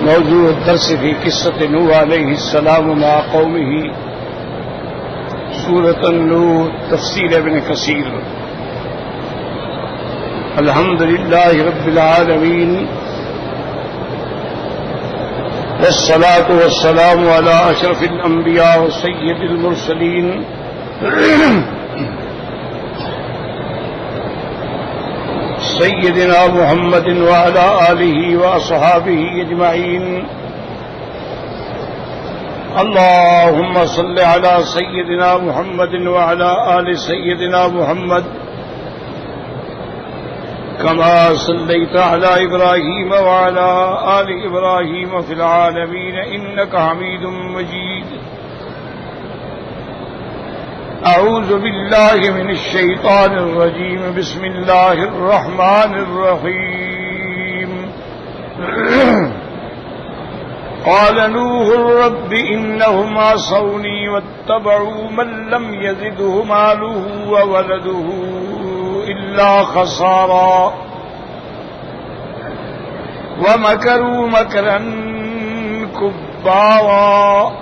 موضوع الدرس في قصة نوح عليه السلام مع قومه سورة النور تفسير ابن كثير. الحمد لله رب العالمين والصلاة والسلام على أشرف الأنبياء وسيد المرسلين سيدنا محمد وعلى آله وأصحابه أجمعين. اللهم صل على سيدنا محمد وعلى آل سيدنا محمد كما صليت على إبراهيم وعلى آل إبراهيم في العالمين إنك حميد مجيد. أعوذ بالله من الشيطان الرجيم. بسم الله الرحمن الرحيم. قال نوح رب إنهم عصوني واتبعوا من لم يزده ماله وولده إلا خسارا ومكروا مكرا كبارا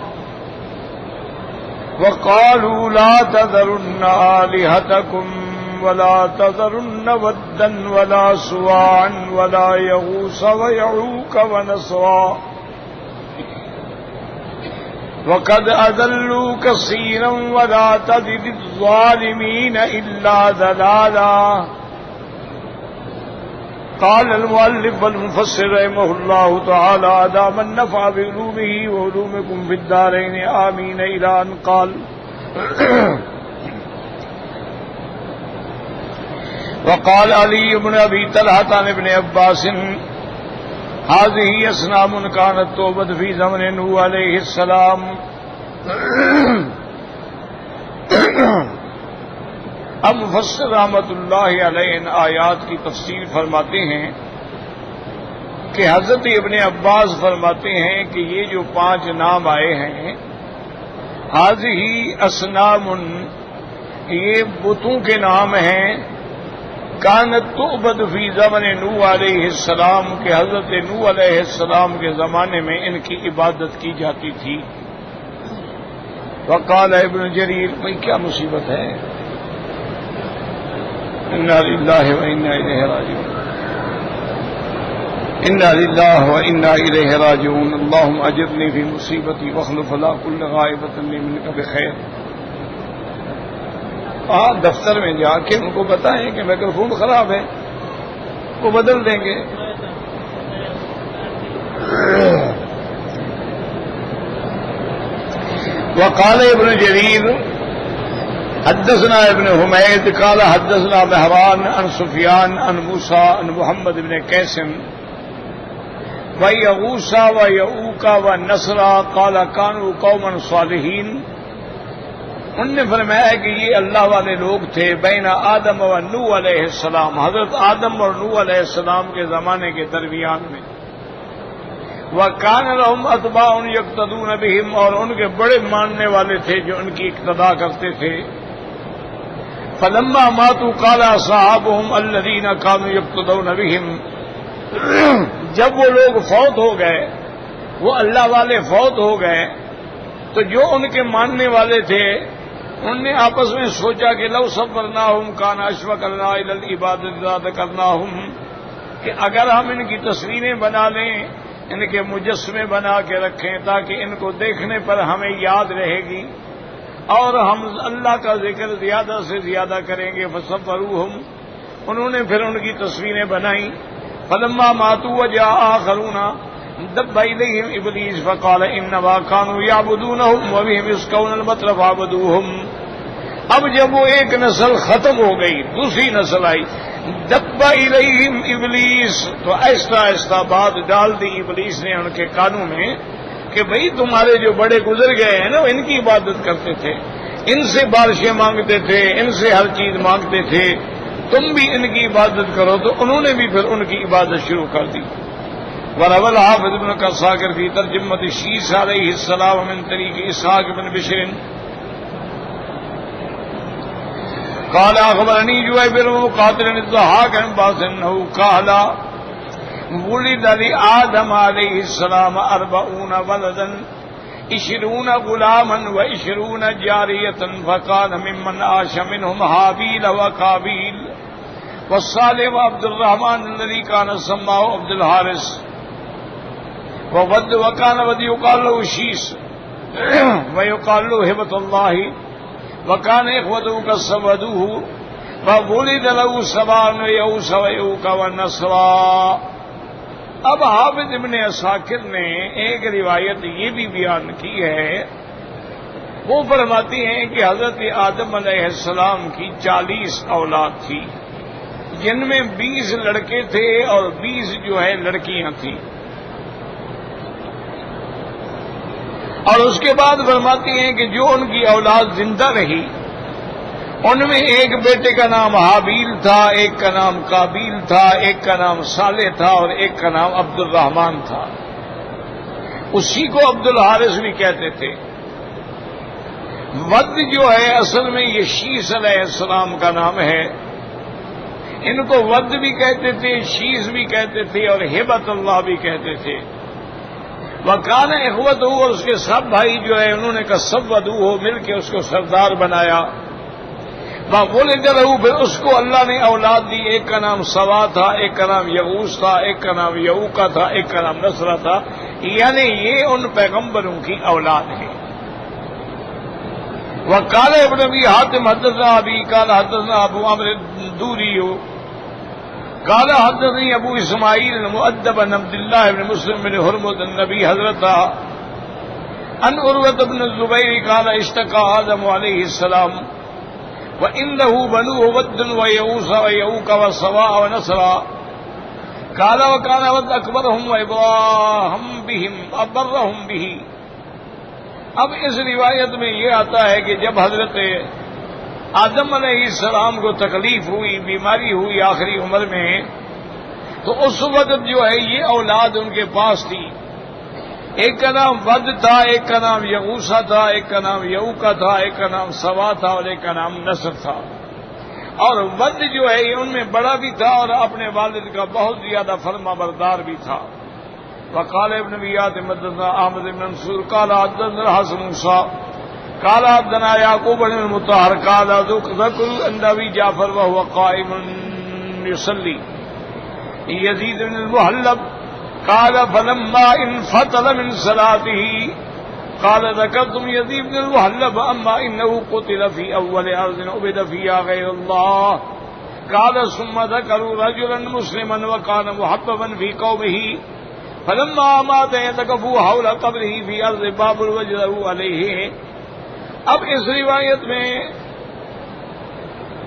وقالوا لا تذرن آلهتكم ولا تذرن ودا ولا سواعا ولا يغوث ويعوق ونسرا وقد أضلوا كثيرا ولا تزد الظالمين إلا ضلالا. قال المؤلف والمفسر رحمه الله تعالى أدام النفع بعلومه وعلومكم في الدارين آمين إلى أن قال وقال علي بن أبي طلحة عن ابن عباس هذه أصنام كانت تعبد في زمن نوح عليه السلام. اب مفسر رحمۃ اللہ علیہ ان آیات کی تفسیر فرماتے ہیں کہ حضرت ابن عباس فرماتے ہیں کہ یہ جو 5 نام آئے ہیں هذه اصنام، یہ بتوں کے نام ہیں. کانت تعبد فی زمن نوح علیہ السلام، کہ حضرت نوح علیہ السلام کے زمانے میں ان کی عبادت کی جاتی تھی. وقال ابن جریر، بھئی کیا مصیبت ہے. انا للہ وانا الیہ راجعون، انا للہ وانا الیہ راجعون. اللهم اجرنی فی مصیبتی واخلف لا کل غائبۃ لی منک بخیر. آپ دفتر میں جا کے ان کو بتائیں کہ مائکروفون خراب ہے، وہ بدل دیں گے. وقال ابن جریر حدثنا ابن حمید قال حدثنا مہران عن سفیان عن موسیٰ عن محمد بن قیس ویغوث ویعوق ونسر قال كانوا قوما صالحین. ان نے فرمایا کہ یہ اللہ والے لوگ تھے بین آدم و نوح علیہ السلام، حضرت آدم اور نوح علیہ السلام کے زمانے کے درمیان میں. وَكَانَ لَهُمْ أَتْبَاعٌ يَقْتَدُونَ بِهِمْ، اور ان کے بڑے ماننے والے تھے جو ان کی اقتداء کرتے تھے. فَلَمَّا مَاتُوا قَالَ أَصْحَابُهُمْ الَّذِينَ كَانُوا يَقْتَدُونَ بِهِمْ، جب وہ لوگ فوت ہو گئے، وہ اللہ والے فوت ہو گئے، تو جو ان کے ماننے والے تھے انہوں نے آپس میں سوچا کہ لو صبرناہم کان اشفق لنا الی العبادۃ ذکرناہم، کہ اگر ہم ان کی تصویریں بنا لیں، ان کے مجسمے بنا کے رکھیں تاکہ ان کو دیکھنے پر ہمیں یاد رہے گی اور ہم اللہ کا ذکر زیادہ سے زیادہ کریں گے. فصبروہم، انہوں نے پھر ان کی تصویریں بنائیں. فلما ماتوا وجاء آخرون دب الیہم ابلیس فقال انما كانوا يعبدونهم وبهم يسقون المطر فعبدوهم. اب جب وہ ایک نسل ختم ہو گئی، دوسری نسل آئی. دب الیہم ابلیس، تو آہستہ آہستہ بات ڈال دی ابلیس نے ان کے کانوں میں کہ بھئی تمہارے جو بڑے گزر گئے ہیں نا، ان کی عبادت کرتے تھے، ان سے بارشیں مانگتے تھے، ان سے ہر چیز مانگتے تھے، تم بھی ان کی عبادت کرو. تو انہوں نے بھی پھر ان کی عبادت شروع کر دی. وروى الحافظ ابن كثير في ترجمة الشيس عليه السلام من طريق إسحاق بن بشر قال أخبرني جويبر بن مقاتل الضحاك عن باس أنه قال ولد لآدم علیہ السلام 40 ولدا 20 غلاما و20 جاریة فکان ممن عاش منهم حابیل وقابیل والصالح عبد الرحمن الذي كان سماه عبد الحارث وود وكان ود يقال له شيس ويقال له هبة الله وكان إخوته كسودوه وولد له سبعان ويؤوس ويؤوك ونصرا. اب حافظ ابن عساکر نے ایک روایت یہ بھی بیان کی ہے، وہ فرماتے ہیں کہ حضرت آدم علیہ السلام کی 40 اولاد تھی، جن میں 20 لڑکے تھے اور 20 جو ہے لڑکیاں تھیں. اور اس کے بعد فرماتی ہیں کہ جو ان کی اولاد زندہ رہی ان میں ایک بیٹے کا نام حابیل تھا، ایک کا نام قابیل تھا، ایک کا نام صالح تھا اور ایک کا نام عبد الرحمن تھا. اسی کو عبد الحارث بھی کہتے تھے. ود جو ہے اصل میں یہ شیس علیہ السلام کا نام ہے. ان کو ود بھی کہتے تھے، شیس بھی کہتے تھے اور ہبت اللہ بھی کہتے تھے. وکان اخوت ہو اور اس کے سب بھائی جو ہے انہوں نے کسب ودو ہو مل کے اس کو سردار بنایا. ولد له پھر اس کو اللہ نے اولاد دی. ایک کا نام سوا تھا، ایک کا نام یغوس تھا، ایک کا نام یعوقا تھا، ایک کا نام نصرہ تھا. یعنی یہ ان پیغمبروں کی اولاد ہے. وقال ابن ابی حاتم حدثنا ابی قال حدثنا ابو عمرو الدوری قال حدثني ابو اسماعیل المؤدب بن عبد الله بن مسلم بن حرمز النبی حضرت ان عروة بن الزبیر قال اشتكى آدم علیہ السلام وإنه بنوه ود ويئوس ويعوق وسواء ونصرا قال وكان ود أكبرهم وإبراهم بهم أبرهم به. اب اس روایت میں یہ آتا ہے کہ جب حضرت آدم علیہ السلام کو تکلیف ہوئی، بیماری ہوئی آخری عمر میں، تو اس وقت جو ہے یہ اولاد ان کے پاس تھی. ایک کا نام ود تھا، ایک کا نام یغوسا تھا، ایک کا نام یعوقا تھا، ایک کا نام سوا تھا اور ایک کا نام نصر تھا. اور ود جو ہے یہ ان میں بڑا بھی تھا اور اپنے والد کا بہت زیادہ فرما بردار بھی تھا. وقال ابن ابیات حدثنا احمد بن منصور قال حدثنا حسن موسیٰ قال حدثنا یعقوب بن المطہر قال ذکر ان ابی جعفر وهو قائم يصلي یزید بن المحلب قال فلما انفتل من صلاته قال ذكرتم يزيد بن المحلب اما انه قتل في اول ارض عبد فيها غير الله قال ثم ذكروا رجلا مسلما وكان محببا في قومه فلما مات يتكفوا حول قبره في ارض بابل وجدوا عليه. اب اس روایت میں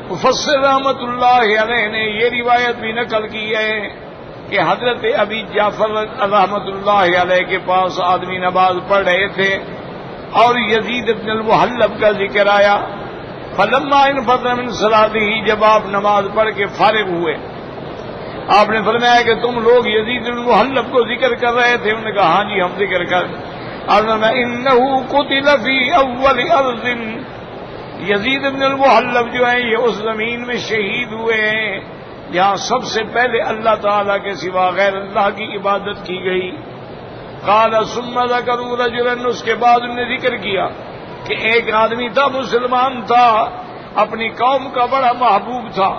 مفسر رحمت اللہ علیہ نے یہ روایت بھی نقل کی ہے کہ حضرت ابی جعفر رحمت اللہ علیہ کے پاس آدمی نماز پڑھ رہے تھے اور یزید بن المحلب کا ذکر آیا. فلما انفتل من صلاته جب آپ نماز پڑھ کے فارغ ہوئے آپ نے فرمایا کہ تم لوگ یزید بن المحلب کو ذکر کر رہے تھے. انہوں نے کہا ہاں جی ہم ذکر کر. انه قتل في اول ارض یزید بن المحلب جو ہیں یہ اس زمین میں شہید ہوئے ہیں جہاں سب سے پہلے اللہ تعالیٰ کے سوا غیر اللہ کی عبادت کی گئی. قال ثم ذكروا رجلا اس کے بعد انہوں نے ذکر کیا کہ ایک آدمی تھا مسلمان تھا اپنی قوم کا بڑا محبوب تھا.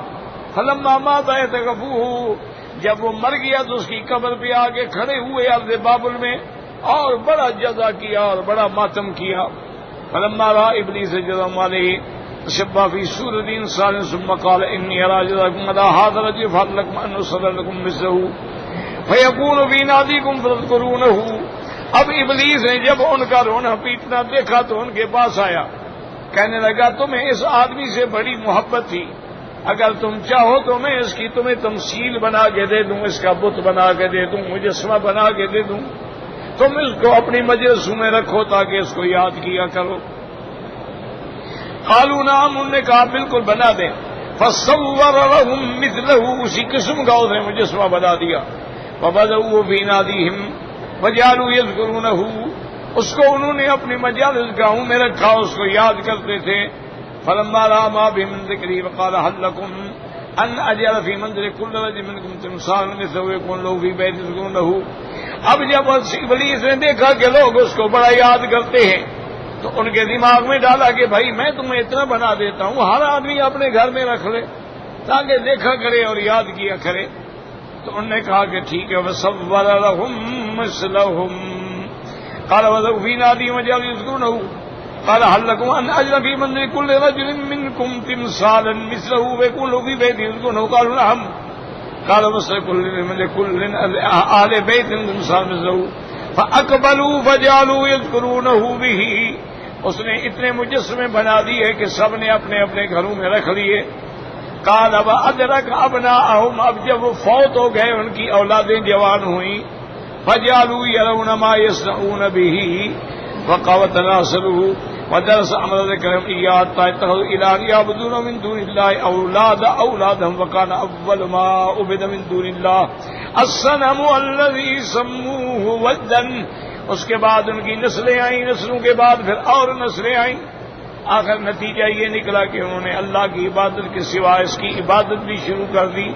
فلما مات يتكفوه جب وہ مر گیا تو اس کی قبر پہ آ کے کھڑے ہوئے ارض بابل میں اور بڑا جزا کیا اور بڑا ماتم کیا. فلما رأى ابلیس جزم علیہ شبہ فی سورۃ انسان ثم قال انی ارى جزاکم على هذا الرجل فلکم ان نصر لكم مثله فیکون فی نادیکم فاذکرونه. اب ابلیس نے جب ان کا رونا پیٹنا دیکھا تو ان کے پاس آیا، کہنے لگا تمہیں اس آدمی سے بڑی محبت تھی، اگر تم چاہو تو میں اس کی تمہیں تمثیل بنا کے دے دوں، اس کا بت بنا کے دے دوں، مجسمہ بنا کے دے دوں، تم اس کو اپنی مجلسوں میں رکھو تاکہ اس کو یاد کیا کرو. قالوا نعم انہوں نے کہا بالکل بنا دیں. فصور لهم مثله اسی قسم کا اسے مجسمہ بنا دیا. فبدؤوا في ناديهم وجعلوا يذكرونه اس کو انہوں نے اپنی مجالس گاہوں میں رکھا، اس کو یاد کرتے تھے. فلما رأى ما به من ذکری وقال هل لكم ان اجعل فی منزل کل رجل منکم تمثالا مثلہ یکون لہ فی بیت یسکنہ۔ اب جب ابلیس نے دیکھا کہ لوگ اس کو بڑا یاد کرتے ہیں تو ان کے دماغ میں ڈالا کہ بھائی میں تمہیں اتنا بنا دیتا ہوں ہر آدمی اپنے گھر میں رکھ لے تاکہ دیکھا کرے اور یاد کیا کرے۔ تو انہوں نے کہا کہ ٹھیک ہے وَصَوَّرَ لَهُم مِثْلَهُم قَالَ وَذَوْا فِي نَادِي وَجَعَلُ يَسْكُنَهُ قَالَ هَلْ لَكُمْ أَنْ أَجْعَلَ فِي مَنزِلِ كُلِّ رَجُلٍ مِّنكُمْ تِمْثَالًا مِثْلَهُ وَيَكُونَ لَهُ فِي بَيْتِهِ يَسْكُنُهُ قَالُوا نَعَمْ قَالَ وَلِكُلِّ أَهْلِ بَيْتٍ تِمْثَالٌ مِثْلَهُ فَأَقْبَلُوا فَجَعَلُوا يَذْكُرُونَهُ بِهِ۔ اس نے اتنے مجسمے بنا دیے کہ سب نے اپنے اپنے گھروں میں رکھ لیے۔ قال وأدرك أبناءهم، اب جب وہ فوت ہو گئے ان کی اولادیں جوان ہوئیں، فجعلوا يرون ما يصنعون به فقوت ناصره ودرس امر ذکرهم اياه اتخذوا الها يعبدون من دون الله اولادهم وكان اول ما عبد من دون الله الصنم الذي سموه ودا۔ اس کے بعد ان کی نسلیں آئیں، نسلوں کے بعد پھر اور نسلیں آئیں، آخر نتیجہ یہ نکلا کہ انہوں نے اللہ کی عبادت کے سوا اس کی عبادت بھی شروع کر دی۔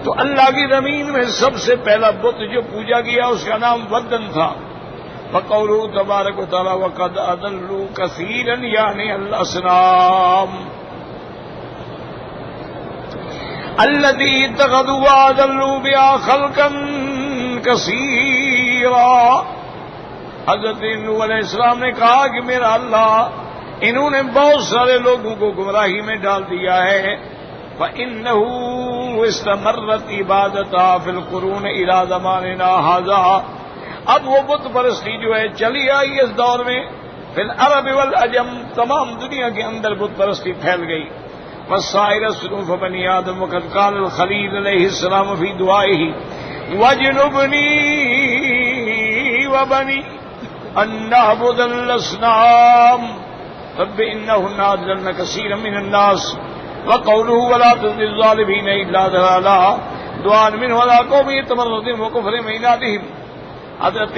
تو اللہ کی زمین میں سب سے پہلا بت جو پوجا گیا اس کا نام ودن تھا۔ فقولوا تبارک و تعالی وقد اضلوا کثیرا یعنی الاصنام الذی اتخذوا واضلوا بها خلقا کثیرا۔ حضرت نوح علیہ السلام نے کہا کہ میرا اللہ انہوں نے بہت سارے لوگوں کو گمراہی میں ڈال دیا ہے۔ فَإِنَّهُ اسْتَمَرَّتْ عِبَادَتُهَا فِي الْقُرُونِ إِلَى زَمَانِنَا هَذَا۔ اب وہ بت پرستی جو ہے چلی آئی اس دور میں، فی العرب والعجم، تمام دنیا کے اندر بت پرستی پھیل گئی۔ وَالسَّائِرَ صُنُوفَ بَنِي آدَمَ وَقَدْ قَالَ الْخَلِيلُ عَلَيْهِ السَّلَامُ فِي دُعَائِهِ وَاجْنُبْنِي وَبَنِي أَن نَّعْبُدَ الْأَصْنَامَ رب إنهن أضللن كثيرا من الناس وقوله ولا تزد الظالمين إلا ضلالا دعاء منه ولا قوم يتمرد وكفر معناتهم۔ حضرت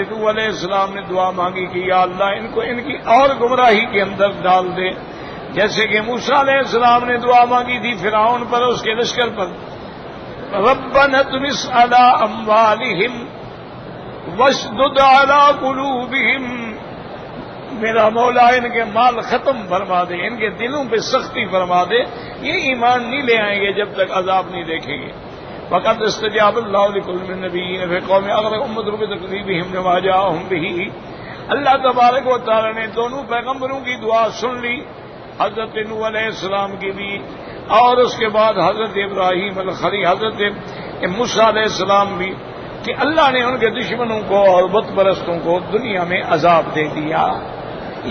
نوح علیہ السلام نے دعا مانگی کہ یا اللہ ان کو ان کی اور گمراہی کے اندر ڈال دے، جیسے کہ موسیٰ علیہ السلام نے دعا مانگی تھی فرعون پر اس کے لشکر پر، ربنا اطمس على أموالهم واشدد على قلوبهم، میرا مولا ان کے مال ختم فرما دے، ان کے دلوں پہ سختی فرما دے، یہ ایمان نہیں لے آئیں گے جب تک عذاب نہیں دیکھیں گے۔ فقط استجاب اللہ لکل من نبیین فی قوم اغرق امت بتکذیبہم وما جاءہم بہ۔ اللہ تبارک و تعالی نے دونوں پیغمبروں کی دعا سن لی، حضرت نوح علیہ السلام کی بھی اور اس کے بعد حضرت ابراہیم الخلیل، حضرت موسیٰ علیہ السلام بھی، کہ اللہ نے ان کے دشمنوں کو اور بت پرستوں کو دنیا میں عذاب دے دیا۔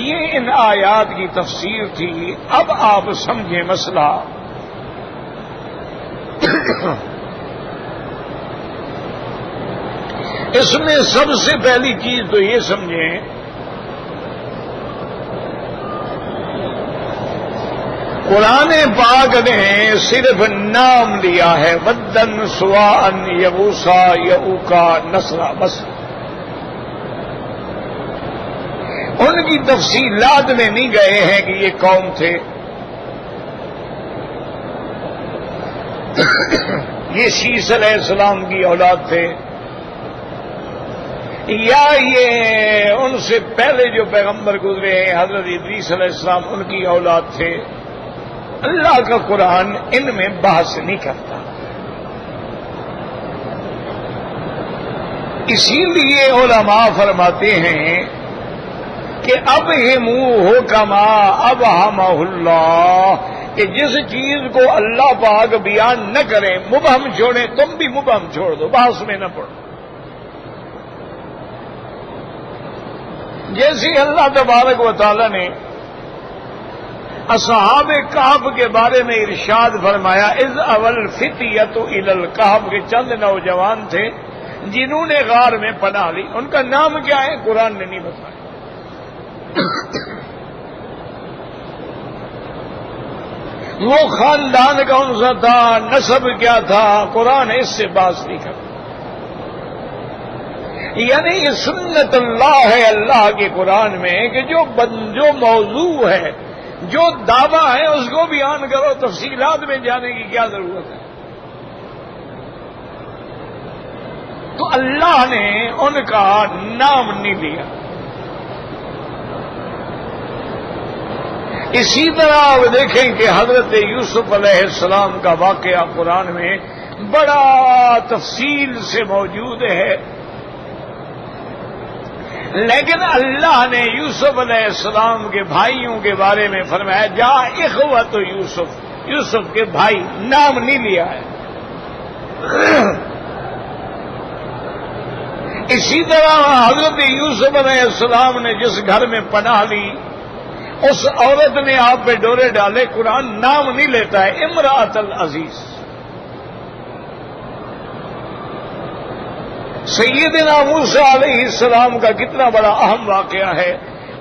یہ ان آیات کی تفسیر تھی۔ اب آپ سمجھیں مسئلہ۔ اس میں سب سے پہلی چیز تو یہ سمجھیں قرآن پاک نے صرف نام لیا ہے، ودن سواءن یغوثا یعوقا نصرا، بس ان کی تفصیلات میں نہیں گئے ہیں کہ یہ قوم تھے، یہ شیس علیہ السلام کی اولاد تھے، یا یہ ان سے پہلے جو پیغمبر گزرے ہیں حضرت ادریس علیہ السلام ان کی اولاد تھے۔ اللہ کا قرآن ان میں بحث نہیں کرتا، اسی لیے علماء فرماتے ہیں کہ اب ہو کما اب اللہ، کہ جس چیز کو اللہ پاک بیان نہ کریں، مبہم چھوڑیں، تم بھی مبہم چھوڑ دو، بحث میں نہ پڑو۔ جیسے اللہ تبارک و تعالی نے اصحاب کہف کے بارے میں ارشاد فرمایا، اذ اول فتیۃ الی الکہف، کے چند نوجوان تھے جنہوں نے غار میں پناہ لی، ان کا نام کیا ہے قرآن نے نہیں بتایا۔ وہ خاندان کون سا تھا، نسب کیا تھا، قرآن اس سے بات نہیں کرتا۔ یعنی یہ سنت اللہ ہے اللہ کے قرآن میں کہ جو موضوع ہے، جو دعویٰ ہے اس کو بیان کرو، تفصیلات میں جانے کی کیا ضرورت ہے؟ تو اللہ نے ان کا نام نہیں لیا۔ اسی طرح آپ دیکھیں کہ حضرت یوسف علیہ السلام کا واقعہ قرآن میں بڑا تفصیل سے موجود ہے، لیکن اللہ نے یوسف علیہ السلام کے بھائیوں کے بارے میں فرمایا جا اخوت یوسف، یوسف کے بھائی، نام نہیں لیا ہے۔ اسی طرح حضرت یوسف علیہ السلام نے جس گھر میں پناہ لی، اس عورت نے آپ پہ ڈورے ڈالے، قرآن نام نہیں لیتا ہے، امرأۃ العزیز۔ سیدنا موسیٰ علیہ السلام کا کتنا بڑا اہم واقعہ ہے۔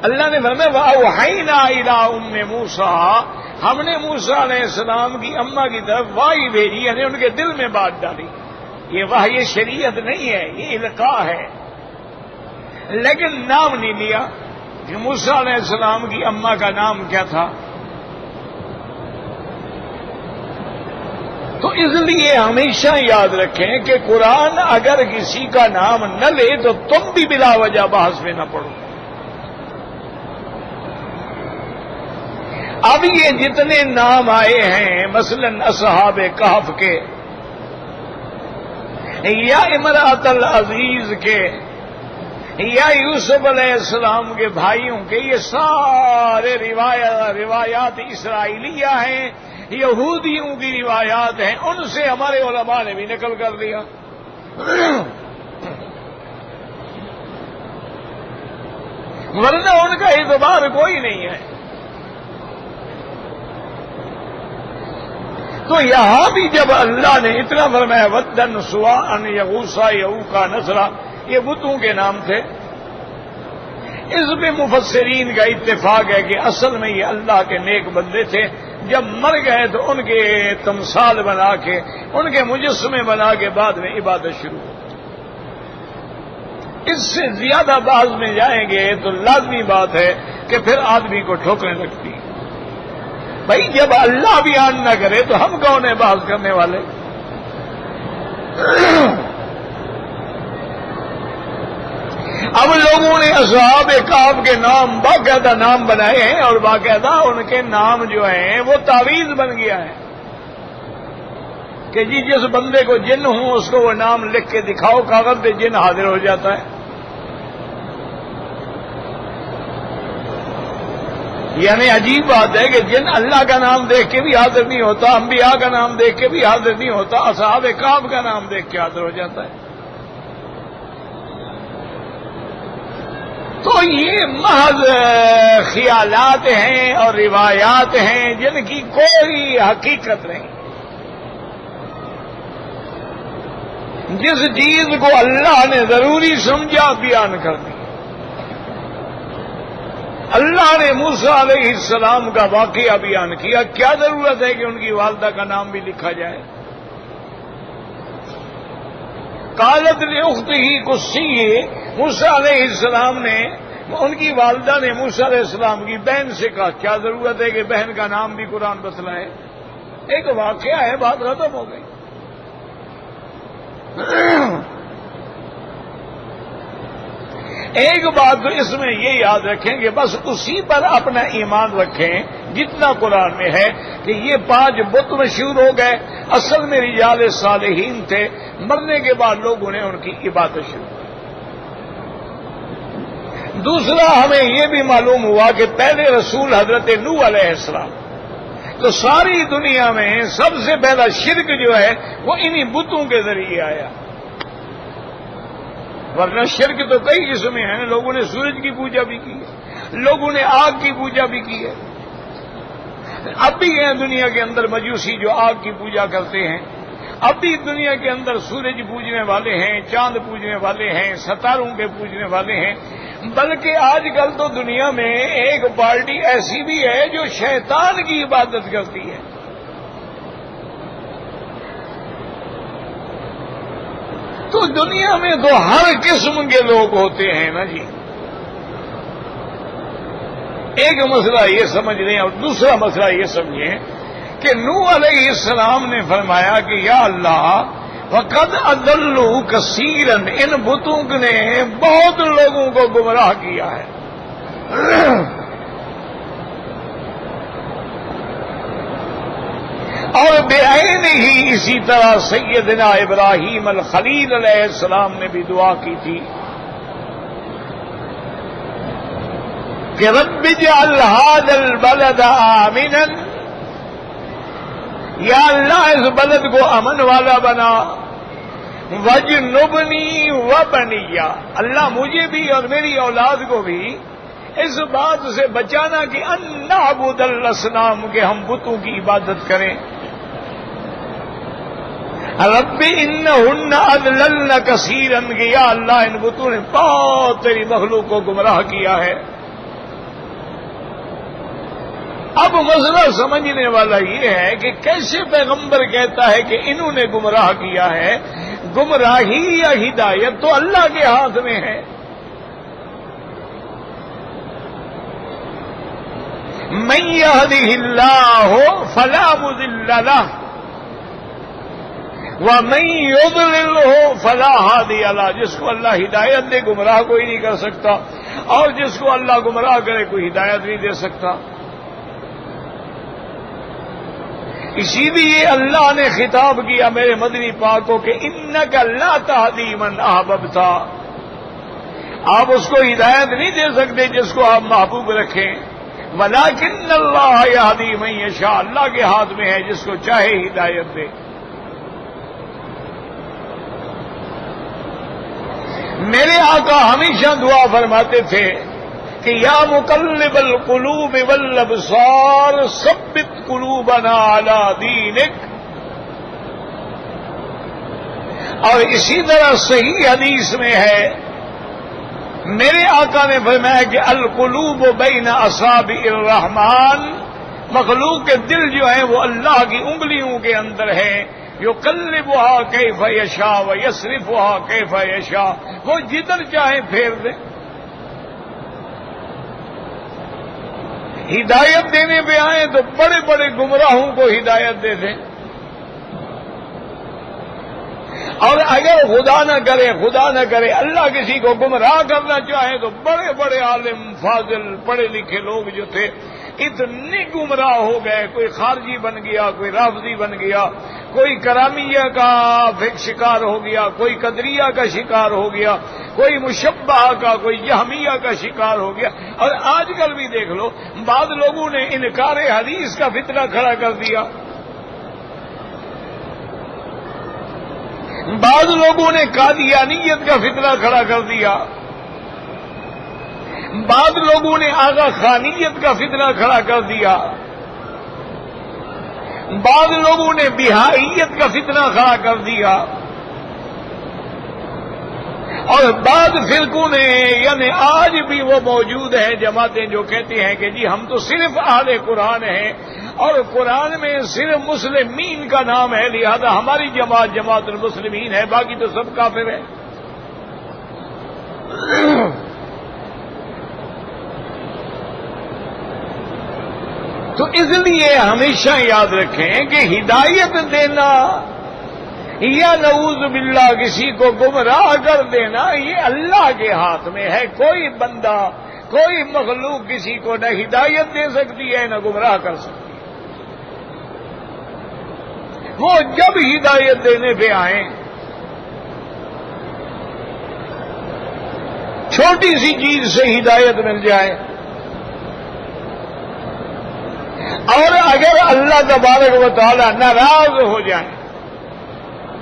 اللہ نے فرمایا وَأَوْحَيْنَا إِلَىٰ أُمِّ مُوسَىٰ، ہم نے موسیٰ علیہ السلام کی اماں کی طرف وحی بھیجی، یعنی ان کے دل میں بات ڈالی۔ یہ وحی شریعت نہیں ہے، یہ القاء ہے، لیکن نام نہیں لیا کہ موسیٰ علیہ السلام کی اماں کا نام کیا تھا۔ تو اس لیے ہمیشہ یاد رکھیں کہ قرآن اگر کسی کا نام نہ لے تو تم بھی بلا وجہ بحث میں نہ پڑو۔ اب یہ جتنے نام آئے ہیں مثلا اصحاب کہف کے یا امرأۃ العزیز کے یا یوسف علیہ السلام کے بھائیوں کے، یہ سارے روایات اسرائیلیہ ہیں، یہودیوں کی روایات ہیں، ان سے ہمارے علماء نے بھی نقل کر دیا۔ ورنہ ان کا اعتبار کوئی نہیں ہے۔ تو یہاں بھی جب اللہ نے اتنا فرمایا ودن سواء یغوثا یعوقا نصرا، یہ بتوں کے نام تھے، اس میں مفسرین کا اتفاق ہے کہ اصل میں یہ اللہ کے نیک بندے تھے، جب مر گئے تو ان کے تمثال بنا کے، ان کے مجسمے بنا کے بعد میں عبادت شروع ہو۔ اس سے زیادہ بعض میں جائیں گے تو لازمی بات ہے کہ پھر آدمی کو ٹھوکریں لگتی ہیں۔ بھائی جب اللہ بیان نہ کرے تو ہم کون ہیں بحث کرنے والے؟ اب لوگوں نے اصحاب کہف کے نام باقاعدہ نام بنائے ہیں، اور باقاعدہ ان کے نام جو ہیں وہ تعویذ بن گیا ہے کہ جی جس بندے کو جن ہوں اس کو وہ نام لکھ کے دکھاؤ، کاغذ پہ جن حاضر ہو جاتا ہے۔ یعنی عجیب بات ہے کہ جن اللہ کا نام دیکھ کے بھی حاضر نہیں ہوتا، انبیاء کا نام دیکھ کے بھی حاضر نہیں ہوتا، اصحاب کہف کا نام دیکھ کے حاضر ہو جاتا ہے۔ تو یہ محض خیالات ہیں اور روایات ہیں جن کی کوئی حقیقت نہیں۔ جس چیز کو اللہ نے ضروری سمجھا بیان کر دی۔ اللہ نے موسیٰ علیہ السلام کا واقعہ بیان کیا، کیا ضرورت ہے کہ ان کی والدہ کا نام بھی لکھا جائے؟ قالت لأختہ قصی، موسیٰ علیہ السلام نے، ان کی والدہ نے موسیٰ علیہ السلام کی بہن سے کہا کیا ضرورت ہے کہ بہن کا نام بھی قرآن بتلائے؟ ایک واقعہ ہے، بات ختم ہو گئی۔ ایک بات تو اس میں یہ یاد رکھیں کہ بس اسی پر اپنا ایمان رکھیں جتنا قرآن میں ہے کہ یہ 5 بت مشہور ہو گئے، اصل میں رجال صالحین تھے، مرنے کے بعد لوگوں نے ان کی عبادت شروع کی۔ دوسرا ہمیں یہ بھی معلوم ہوا کہ پہلے رسول حضرت نوح علیہ السلام، تو ساری دنیا میں سب سے پہلا شرک جو ہے وہ انہی بتوں کے ذریعے آیا۔ ورنہ شرک تو کئی قسمیں ہیں، لوگوں نے سورج کی پوجا بھی کی ہے، لوگوں نے آگ کی پوجا بھی کی ہے۔ اب بھی ہیں دنیا کے اندر مجوسی جو آگ کی پوجا کرتے ہیں، اب بھی دنیا کے اندر سورج پوجنے والے ہیں، چاند پوجنے والے ہیں، ستاروں کے پوجنے والے ہیں، بلکہ آج کل تو دنیا میں ایک پارٹی ایسی بھی ہے جو شیطان کی عبادت کرتی ہے۔ تو دنیا میں تو ہر قسم کے لوگ ہوتے ہیں نا جی۔ ایک مسئلہ یہ سمجھ لیں اور دوسرا مسئلہ یہ سمجھیں کہ نوح علیہ السلام نے فرمایا کہ یا اللہ وقد اضلوا کثیرا، ان بتوں نے بہت لوگوں کو گمراہ کیا ہے. اور بعین ہی اسی طرح سیدنا ابراہیم الخلیل علیہ السلام نے بھی دعا کی تھی کہ رب اجعل هذا البلد آمنا، یا اللہ اس بلد کو امن والا بنا، وجنبنی وبنی، اللہ مجھے بھی اور میری اولاد کو بھی اس بات سے بچانا کہ ان نعبد الاصنام، کہ ہم بتوں کی عبادت کریں. رب انہن اضللن کثیرا، کہ یا اللہ ان بتوں نے بہت تیری مخلوق کو گمراہ کیا ہے. اب مسئلہ سمجھنے والا یہ ہے کہ کیسے پیغمبر کہتا ہے کہ انہوں نے گمراہ کیا ہے؟ گمراہی یا ہدایت تو اللہ کے ہاتھ میں ہے. من یہدہ اللہ فلا مضل لہ ومن یضللہ فلا ہادی لہ، جس کو اللہ ہدایت دے گمراہ کوئی نہیں کر سکتا، اور جس کو اللہ گمراہ کرے کوئی ہدایت نہیں دے سکتا. اسی لیے اللہ نے خطاب کیا میرے مدنی پاک کو کہ انک لا تہدی من احببت، آپ اس کو ہدایت نہیں دے سکتے جس کو آپ محبوب رکھیں، ولکن اللہ یہدی من یشاء، اللہ کے ہاتھ میں ہے جس کو چاہے ہدایت دے. میرے آقا ہمیشہ دعا فرماتے تھے کہ یا مقلب القلوب والابصار ثبت قلوبنا علی دینک، اور اسی طرح صحیح حدیث میں ہے میرے آقا نے فرمایا کہ القلوب بین اصابع الرحمن، مخلوق کے دل جو ہیں وہ اللہ کی انگلیوں کے اندر ہیں. یقلبها کیف یشاء ویصرفها کیف یشاء، وہ جدھر چاہے پھیر دیں. ہدایت دینے پہ آئیں تو بڑے بڑے گمراہوں کو ہدایت دے دیں، اور اگر خدا نہ کرے اللہ کسی کو گمراہ کرنا چاہے تو بڑے بڑے عالم فاضل پڑھے لکھے لوگ جو تھے اتنے گمراہ ہو گئے، کوئی خارجی بن گیا، کوئی رافضی بن گیا، کوئی کرامیہ کا شکار ہو گیا، کوئی قدریہ کا شکار ہو گیا، کوئی مشبہ کا، کوئی جہمیہ کا شکار ہو گیا. اور آج کل بھی دیکھ لو بعض لوگوں نے انکار حدیث کا فتنہ کھڑا کر دیا، بعض لوگوں نے قادیانیت کا فتنہ کھڑا کر دیا، بعض لوگوں نے آغا خانیت کا فتنہ کھڑا کر دیا، بعض لوگوں نے بہائیت کا فتنہ کھڑا کر دیا، اور بعض فرقوں نے، یعنی آج بھی وہ موجود ہیں جماعتیں جو کہتے ہیں کہ جی ہم تو صرف اہل قرآن ہیں اور قرآن میں صرف مسلمین کا نام ہے، لہذا ہماری جماعت المسلمین ہے، باقی تو سب کافر ہیں. تو اس لیے ہمیشہ یاد رکھیں کہ ہدایت دینا یا نعوذ باللہ کسی کو گمراہ کر دینا یہ اللہ کے ہاتھ میں ہے. کوئی بندہ، کوئی مخلوق کسی کو نہ ہدایت دے سکتی ہے نہ گمراہ کر سکتی ہے. وہ جب ہدایت دینے پہ آئیں، چھوٹی سی چیز سے ہدایت مل جائے، اور اگر اللہ تبارک و تعالی ناراض ہو جائیں،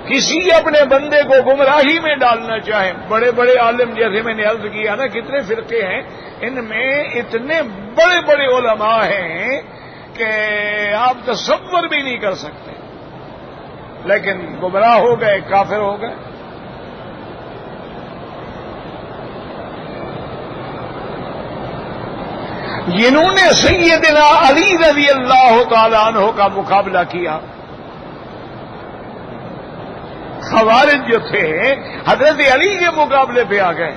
کسی اپنے بندے کو گمراہی میں ڈالنا چاہیں، بڑے بڑے عالم جیسے میں نے عرض کیا نا کتنے فرقے ہیں، ان میں اتنے بڑے بڑے علماء ہیں کہ آپ تصور بھی نہیں کر سکتے، لیکن گمراہ ہو گئے، کافر ہو گئے. جنہوں نے سیدنا علی رضی اللہ تعالی عنہ کا مقابلہ کیا، خوارج جو تھے حضرت علی کے مقابلے پہ آ گئے.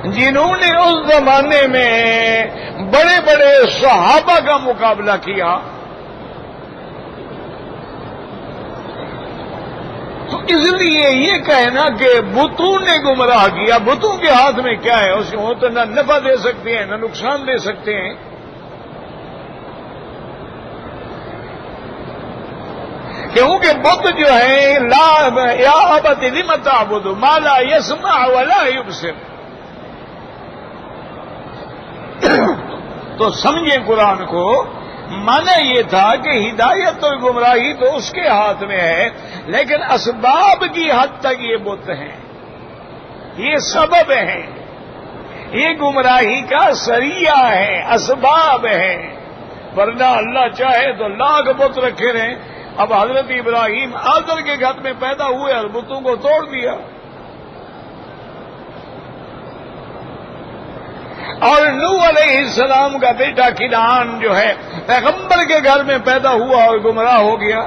جنہوں نے اس زمانے میں بڑے بڑے صحابہ کا مقابلہ کیا، تو اس لیے یہ کہنا کہ بتوں نے گمراہ کیا، بتوں کے ہاتھ میں کیا ہے؟ اس کو تو نہ نفع دے سکتے ہیں نہ نقصان دے سکتے ہیں۔ کیونکہ بت جو ہے لا یا ابت لم تعبد ما لا يسمع ولا يبصر، تو سمجھیں قرآن کو، مانا یہ تھا کہ ہدایت اور گمراہی تو اس کے ہاتھ میں ہے، لیکن اسباب کی حد تک یہ بت ہیں، یہ سبب ہیں، یہ گمراہی کا ذریعہ ہے، اسباب ہیں، ورنہ اللہ چاہے تو لاکھ بت رکھے رہیں۔ اب حضرت ابراہیم آزر کے گھر میں پیدا ہوئے اور بتوں کو توڑ دیا، اور نوح علیہ السلام کا بیٹا کنعان جو ہے پیغمبر کے گھر میں پیدا ہوا اور گمراہ ہو گیا،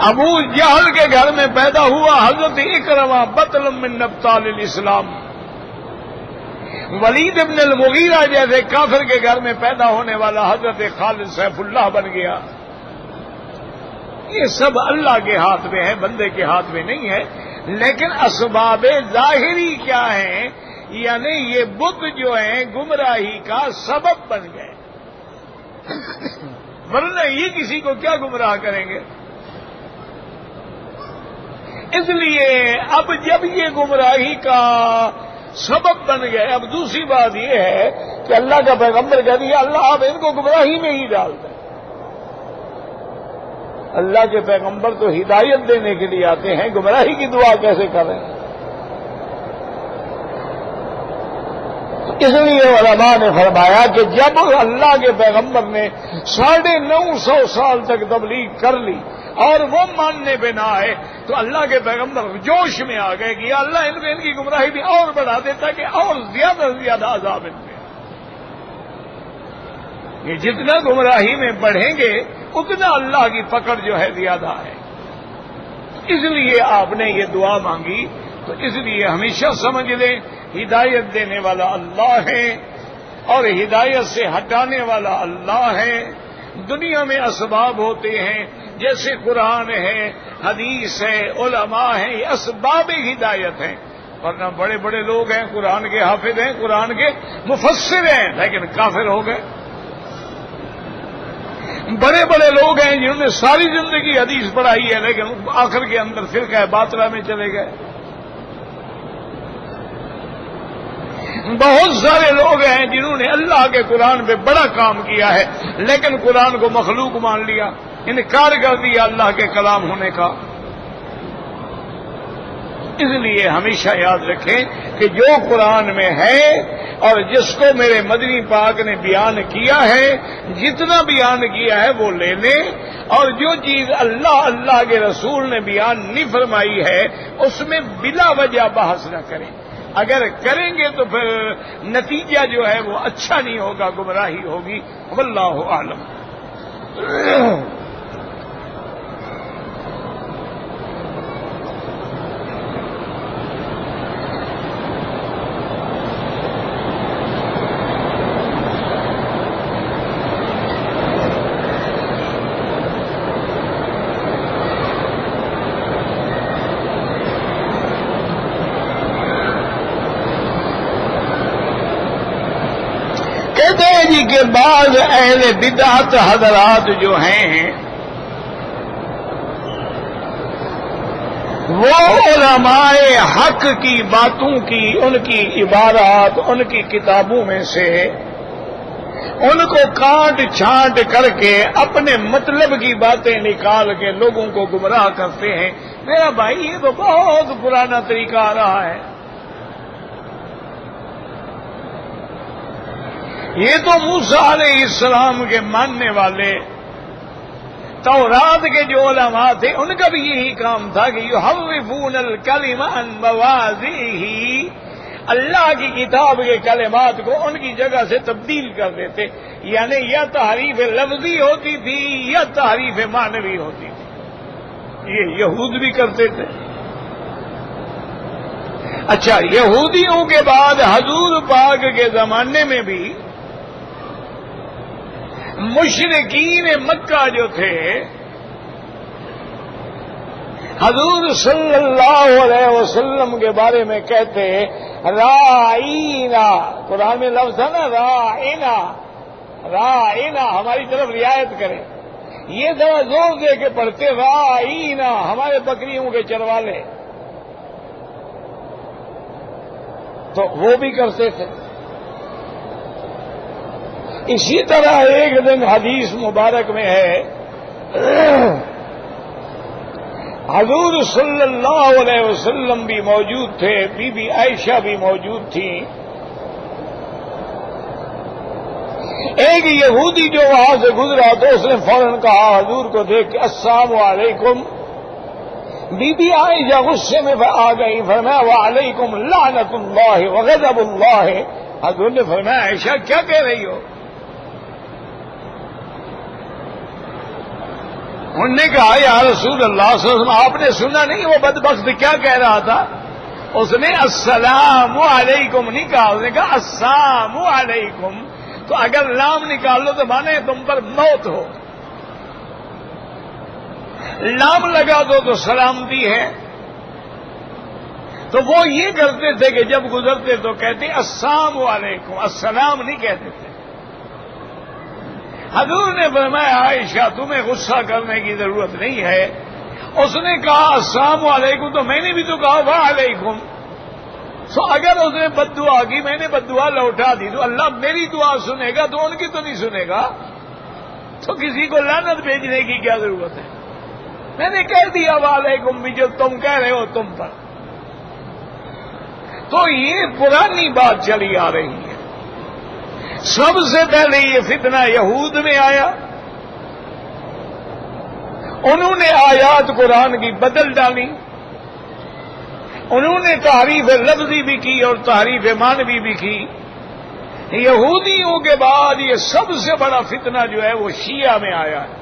ابو جہل کے گھر میں پیدا ہوا حضرت اکرمہ بطل من نبطال الاسلام، ولید ابن المغیرہ جیسے کافر کے گھر میں پیدا ہونے والا حضرت خالد سیف اللہ بن گیا۔ یہ سب اللہ کے ہاتھ میں ہے، بندے کے ہاتھ میں نہیں ہے۔ لیکن اسباب ظاہری کیا ہیں؟ یعنی یہ بت جو ہیں گمراہی کا سبب بن گئے، ورنہ یہ کسی کو کیا گمراہ کریں گے؟ اس لیے اب جب یہ گمراہی کا سبب بن گئے، اب دوسری بات یہ ہے کہ اللہ کا پیغمبر کہہ دیا اللہ آپ ان کو گمراہی میں ہی ڈال دیں۔ اللہ کے پیغمبر تو ہدایت دینے کے لیے آتے ہیں، گمراہی کی دعا کیسے کریں؟ اس لیے علماء نے فرمایا کہ جب اللہ کے پیغمبر نے 950 سال تک تبلیغ کر لی اور وہ ماننے پہ نہ آئے، تو اللہ کے پیغمبر جوش میں آ گئے کہ یا اللہ ان کو ان کی گمراہی بھی اور بڑھا دیتا کہ اور زیادہ سے زیادہ عذاب ان پہ۔ یہ جتنا گمراہی میں بڑھیں گے اتنا اللہ کی پکڑ جو ہے زیادہ ہے۔ اس لیے آپ نے یہ دعا مانگی، تو اس لیے ہمیشہ سمجھ لیں ہدایت دینے والا اللہ ہے اور ہدایت سے ہٹانے والا اللہ ہے۔ دنیا میں اسباب ہوتے ہیں، جیسے قرآن ہے، حدیث ہے، علماء ہیں، یہ اسباب ہدایت ہیں، ورنہ بڑے بڑے لوگ ہیں، قرآن کے حافظ ہیں، قرآن کے مفسر ہیں، لیکن کافر ہو گئے۔ بڑے بڑے لوگ ہیں جنہوں نے ساری زندگی حدیث پڑھائی ہے، لیکن آخر کے اندر فرقہ باطلہ میں چلے گئے۔ بہت سارے لوگ ہیں جنہوں نے اللہ کے قرآن پہ بڑا کام کیا ہے، لیکن قرآن کو مخلوق مان لیا، انکار کر دیا اللہ کے کلام ہونے کا۔ اس لیے ہمیشہ یاد رکھیں کہ جو قرآن میں ہے اور جس کو میرے مدنی پاک نے بیان کیا ہے، جتنا بیان کیا ہے وہ لے لیں، اور جو چیز اللہ کے رسول نے بیان نہیں فرمائی ہے اس میں بلا وجہ بحث نہ کریں۔ اگر کریں گے تو پھر نتیجہ جو ہے وہ اچھا نہیں ہوگا، گمراہی ہوگی۔ واللہ اعلم۔ جی کے بعض اہل بدعت حضرات جو ہیں وہ علماء حق کی باتوں کی، ان کی عبارات، ان کی کتابوں میں سے ان کو کاٹ چھانٹ کر کے اپنے مطلب کی باتیں نکال کے لوگوں کو گمراہ کرتے ہیں۔ میرا بھائی یہ تو بہت پرانا طریقہ آ رہا ہے، یہ تو موسیٰ علیہ السلام کے ماننے والے تورات کے جو علماء تھے ان کا بھی یہی کام تھا کہ یحرفون الکلم عن مواضعہ، اللہ کی کتاب کے کلمات کو ان کی جگہ سے تبدیل کر دیتے، یعنی یا تحریف لفظی ہوتی تھی یا تحریف معنوی ہوتی تھی۔ یہ یہود بھی کرتے تھے اچھا، یہودیوں کے بعد حضور پاک کے زمانے میں بھی مشرکین مکہ جو تھے حضور صلی اللہ علیہ وسلم کے بارے میں کہتے رائینا، قرآن میں لفظ ہے نا رائینا، رائینا ہماری طرف رعایت کرے، یہ ذرا زور دے کے پڑھتے رائینا ہمارے بکریوں کے چروالے، تو وہ بھی کرتے تھے۔ اسی طرح ایک دن حدیث مبارک میں ہے حضور صلی اللہ علیہ وسلم بھی موجود تھے، بی بی عائشہ بھی موجود تھیں، ایک یہودی جو وہاں سے گزرا تو اس نے فوراً کہا حضور کو دیکھ کے السلام علیکم، بی بی عائشہ غصے میں آ گئی، فرمایا وعلیکم لعنت اللہ وغضب اللہ، حضور نے فرمایا عائشہ کیا کہہ رہی ہو؟ انہوں نے کہا یا رسول اللہ صلی اللہ علیہ وسلم آپ نے سنا نہیں وہ بدبخت کیا کہہ رہا تھا؟ اس نے السلام علیکم نہیں کہا، اس نے کہا السلام علیکم، تو اگر لام نکال لو تو مانے تم پر موت ہو، لام لگا دو تو سلامتی ہے۔ تو وہ یہ کرتے تھے کہ جب گزرتے تو کہتے السلام علیکم، السلام نہیں کہتے تھے۔ حضور نے فرمایا عائشہ تمہیں غصہ کرنے کی ضرورت نہیں ہے، اس نے کہا السلام علیکم تو میں نے بھی تو کہا وعلیکم، تو اگر اس نے بد دعا کی میں نے بد دعا لوٹا دی تو اللہ میری دعا سنے گا تو ان کی تو نہیں سنے گا، تو کسی کو لعنت بھیجنے کی کیا ضرورت ہے؟ میں نے کہہ دیا وعلیکم بھی جو تم کہہ رہے ہو تم پر۔ تو یہ پرانی بات چلی آ رہی ہے۔ سب سے پہلے یہ فتنہ یہود میں آیا، انہوں نے آیات قرآن کی بدل ڈالی، انہوں نے تحریف لفظی بھی کی اور تحریف معنوی بھی کی۔ یہودیوں کے بعد یہ سب سے بڑا فتنہ جو ہے وہ شیعہ میں آیا ہے،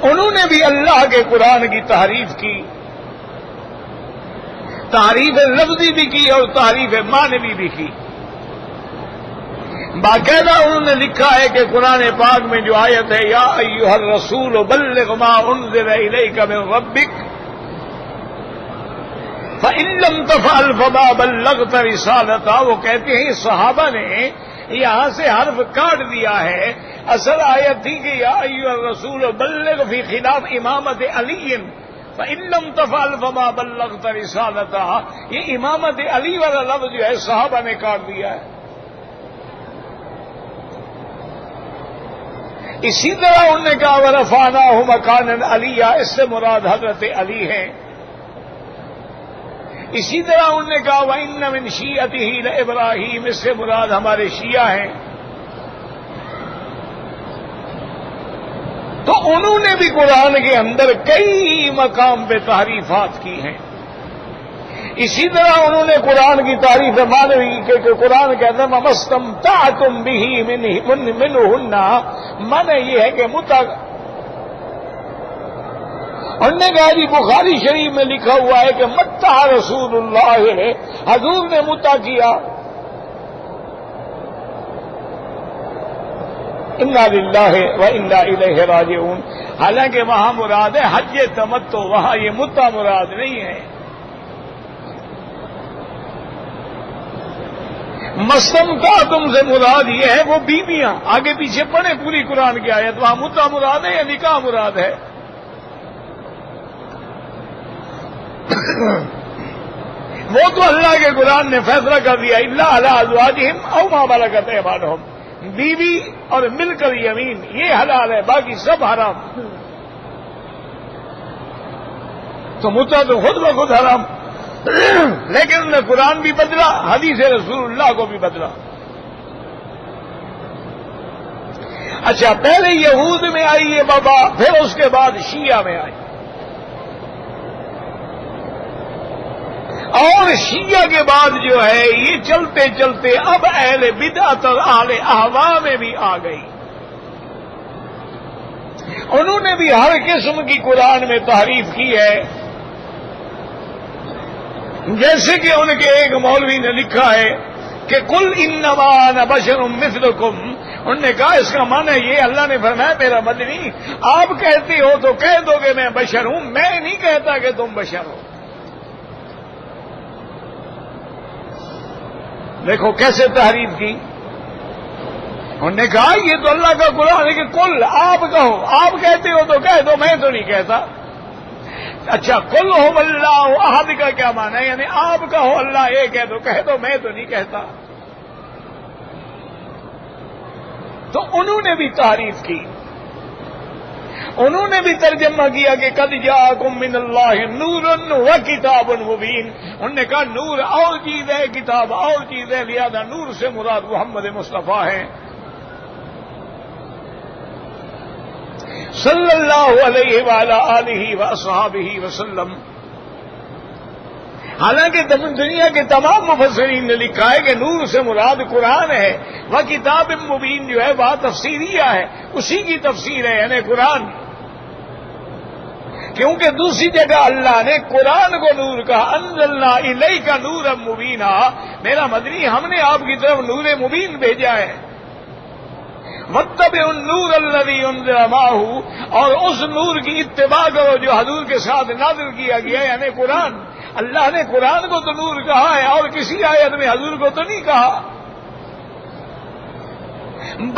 انہوں نے بھی اللہ کے قرآن کی تحریف کی، تحریف لفظی بھی کی اور تحریف معنوی بھی کی۔ باقاعدہ انہوں نے لکھا ہے کہ قرآن پاک میں جو آیت ہے یا ایھا الرسول بلغ ما انزل الیک من ربک فإن لم تفعل فما بلغت رسالتہ، وہ کہتے ہیں صحابہ نے یہاں سے حرف کاٹ دیا ہے، اصل آیت تھی کہ یا ایھا الرسول بلغ فی خلاف امامت علی فإن لم تفعل فما بلغت رسالتہ، یہ امامت علی والا لفظ جو ہے صحابہ نے کاٹ دیا ہے۔ اسی طرح انہوں نے کہا وَرَفَعْنَاهُ مَكَانًا عَلِيًّا، اس سے مراد حضرت علی ہیں۔ اسی طرح انہوں نے کہا وَإِنَّ مِن شِيعَتِهِ لَإِبْرَاهِيمَ، اس سے مراد ہمارے شیعہ ہیں۔ تو انہوں نے بھی قرآن کے اندر کئی مقام پہ تحریفات کی ہیں۔ اسی طرح انہوں نے قرآن کی تعریف معنوی کہ قرآن کے اندر مَسْتَمْتَعْتُمْ بِهِ مِنْهُنَّ، معنی یہ ہے کہ متع، انہوں نے کہا جی بخاری شریف میں لکھا ہوا ہے کہ متع رسول اللہ، حضور نے متع کیا۔ انا للہ و انا الیہ راجعون، حالانکہ وہاں مراد ہے حج تمتع، وہاں یہ متع مراد نہیں ہے۔ مستمتعتم سے مراد یہ ہے وہ بیویاں، آگے پیچھے پڑھے پوری قرآن کی آیت، وہاں متع مراد ہے یا نکاح مراد ہے؟ وہ تو اللہ کے قرآن نے فیصلہ کر دیا الا علی ازواجہم او ما ملکت ایمانہم، بیوی اور مل کر یمین یہ حلال ہے، باقی سب حرام۔ تو متع تو خود بخود حرام، لیکن انہوں نے قرآن بھی بدلا، حدیث رسول اللہ کو بھی بدلا۔ اچھا، پہلے یہود میں آئی یہ بابا، پھر اس کے بعد شیعہ میں آئی، اور شیعہ کے بعد جو ہے یہ چلتے چلتے اب اہل بدعت اور اہل اہواء میں بھی آ گئی۔ انہوں نے بھی ہر قسم کی قرآن میں تحریف کی ہے، جیسے کہ ان کے ایک مولوی نے لکھا ہے کہ قل انما انا بشر مثلکم، انہوں نے کہا اس کا معنی یہ اللہ نے فرمایا میرا مدنی آپ کہتے ہو تو کہہ دو کہ میں بشر ہوں، میں نہیں کہتا کہ تم بشر ہو۔ دیکھو کیسے تحریف کی، انہوں نے کہا یہ تو اللہ کا قرآن ہے کہ کل آپ کہو، آپ کہتے ہو تو کہہ دو، میں تو نہیں کہتا۔ اچھا قل هو اللہ احد کا کیا معنی ہے؟ یعنی آپ کہو اللہ ایک ہے تو کہہ دو، میں تو نہیں کہتا۔ تو انہوں نے بھی تعریف کی، انہوں نے بھی ترجمہ کیا کہ قد جاءکم من اللہ نور و کتاب مبین۔ انہوں نے کہا نور اور چیز ہے، کتاب اور چیز ہے، لہذا نور سے مراد محمد مصطفیٰ ہے صلی اللہ علیہ وعلی آلہ واصحابہ وسلم۔ حالانکہ دنیا کے تمام مفسرین نے لکھا ہے کہ نور سے مراد قرآن ہے، وہ کتاب مبین جو ہے وہ تفسیریہ ہے، اسی کی تفسیر ہے یعنی قرآن، کیونکہ دوسری جگہ اللہ نے قرآن کو نور کہا، انزلنا الیک نورا مبینا، میرا مدنی ہم نے آپ کی طرف نور مبین بھیجا ہے۔ واتبعوا النور الذی انزل معہ، اور اس نور کی اتباع کرو جو حضور کے ساتھ نازل کیا گیا یعنی قرآن۔ اللہ نے قرآن کو تو نور کہا ہے اور کسی آیت میں حضور کو تو نہیں کہا،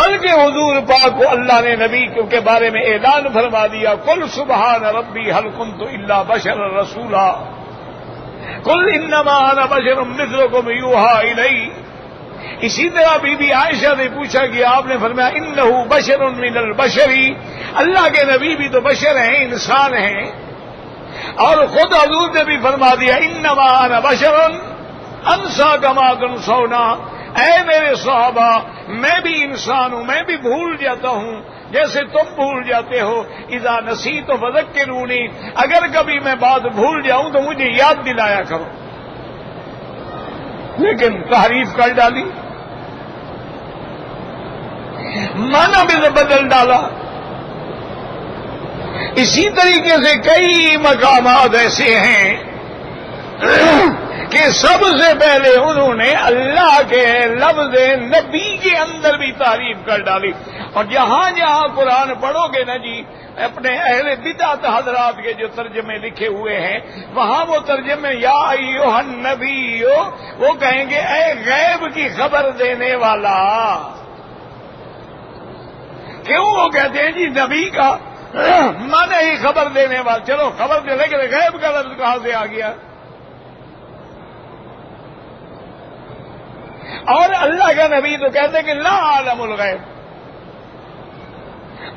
بلکہ حضور پاک کو اللہ نے نبی کے بارے میں اعلان فرما دیا، قل سبحان ربی هل كنت الا بشرا رسولا قل انما انا بشر مثلكم يوحى الي۔ اسی طرح بی بی عائشہ نے پوچھا کہ آپ نے فرمایا انه بشر من البشر، اللہ کے نبی بھی تو بشر ہیں، انسان ہیں، اور خود حضور نے بھی فرما دیا انما انا بشر انسا کما تنسون، اے میرے صحابہ میں بھی انسان ہوں، میں بھی بھول جاتا ہوں جیسے تم بھول جاتے ہو، اذا نسیت فذکرونی، اگر کبھی میں بات بھول جاؤں تو مجھے یاد دلایا کرو۔ لیکن تحریف کر ڈالی، معنی بھی بدل ڈالا۔ اسی طریقے سے کئی مقامات ایسے ہیں کہ سب سے پہلے انہوں نے اللہ کے لفظ نبی کے اندر بھی تعریف کر ڈالی، اور جہاں جہاں قرآن پڑھو گے نا جی اپنے اہل بدعت حضرات کے جو ترجمے لکھے ہوئے ہیں وہاں وہ ترجمے یا ایھا النبی وہ کہیں گے اے غیب کی خبر دینے والا۔ کیوں وہ کہتے ہیں جی نبی کا مانے ہی خبر دینے والا، چلو خبر دے، لیکن غیب کا لفظ کہاں سے آ گیا؟ اور اللہ کا نبی تو کہتے ہیں کہ لا عالم الغیب،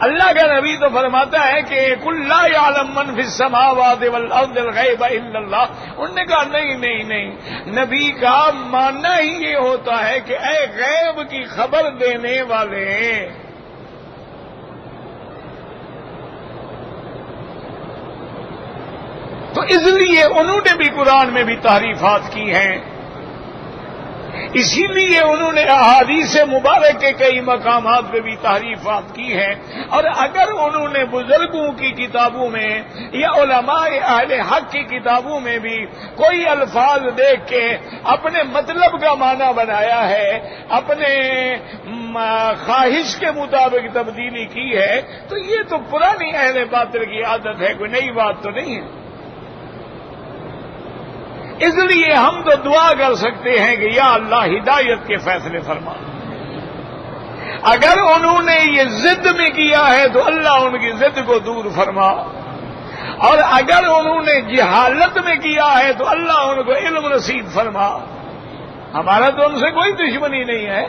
اللہ کا نبی تو فرماتا ہے کہ قل لا یعلم من فی السماوات والارض الغیب الا اللہ۔ انہوں نے کہا نہیں نہیں نہیں، نبی کا ماننا ہی یہ ہوتا ہے کہ اے غیب کی خبر دینے والے۔ تو اس لیے انہوں نے بھی قرآن میں بھی تعریفات کی ہیں، اسی لیے انہوں نے احادیث مبارک کے کئی مقامات پہ بھی تعریفات کی ہیں، اور اگر انہوں نے بزرگوں کی کتابوں میں یا علماء اہل حق کی کتابوں میں بھی کوئی الفاظ دیکھ کے اپنے مطلب کا معنی بنایا ہے، اپنے خواہش کے مطابق تبدیلی کی ہے، تو یہ تو پرانی اہل باطل کی عادت ہے، کوئی نئی بات تو نہیں ہے۔ اس لیے ہم تو دعا کر سکتے ہیں کہ یا اللہ ہدایت کے فیصلے فرما۔ اگر انہوں نے یہ ضد میں کیا ہے تو اللہ ان کی ضد کو دور فرما، اور اگر انہوں نے جہالت میں کیا ہے تو اللہ ان کو علم نصیب فرما۔ ہمارا تو ان سے کوئی دشمنی نہیں ہے،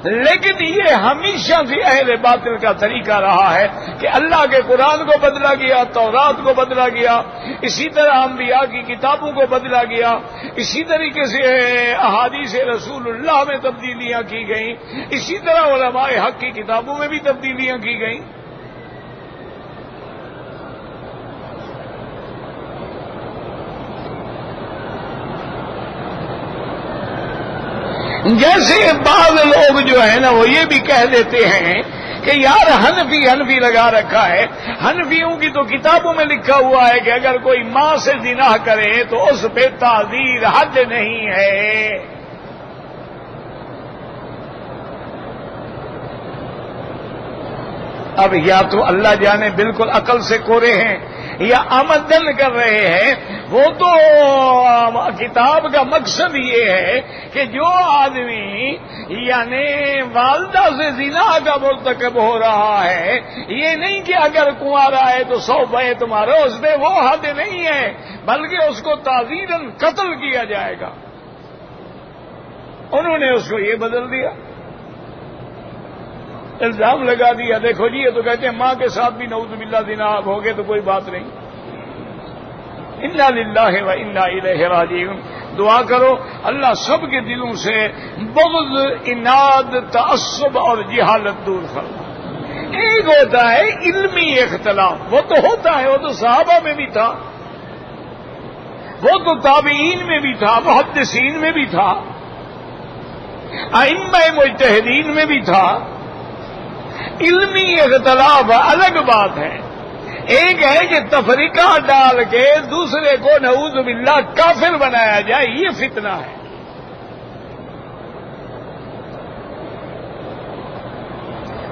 لیکن یہ ہمیشہ سے اہل باطل کا طریقہ رہا ہے کہ اللہ کے قرآن کو بدلا گیا، تورات کو بدلا گیا، اسی طرح انبیاء کی کتابوں کو بدلا گیا، اسی طریقے سے احادیث رسول اللہ میں تبدیلیاں کی گئیں، اسی طرح علماء حق کی کتابوں میں بھی تبدیلیاں کی گئیں۔ جیسے بعض لوگ جو ہے نا وہ یہ بھی کہہ دیتے ہیں کہ یار حنفی لگا رکھا ہے. حنفیوں کی تو کتابوں میں لکھا ہوا ہے کہ اگر کوئی ماں سے زنا کرے تو اس پہ تعزیر حد نہیں ہے. اب یا تو اللہ جانے بالکل عقل سے کورے ہیں یا آمدن کر رہے ہیں. وہ تو کتاب کا مقصد یہ ہے کہ جو آدمی یعنی والدہ سے زنا کا مرتکب ہو رہا ہے، یہ نہیں کہ اگر کنوارا ہے تو 100 بیت تمہارا، اس میں وہ حد نہیں ہے بلکہ اس کو تعزیراً قتل کیا جائے گا. انہوں نے اس کو یہ بدل دیا، الزام لگا دیا. دیکھو جی یہ تو کہتے ہیں ماں کے ساتھ بھی نعوذ باللہ زنا ہو گئے تو کوئی بات نہیں. انا للہ و انا الیہ راجعون. دعا کرو اللہ سب کے دلوں سے بغض، اناد، تعصب اور جہالت دور فرما. ایک ہوتا ہے علمی اختلاف، وہ تو ہوتا ہے، وہ تو صحابہ میں بھی تھا، وہ تو تابعین میں بھی تھا، محدثین میں بھی تھا، ائمہ مجتہدین میں بھی تھا. علمی اختلاف الگ بات ہے. ایک ہے کہ تفریقہ ڈال کے دوسرے کو نعوذ باللہ کافر بنایا جائے، یہ فتنہ ہے.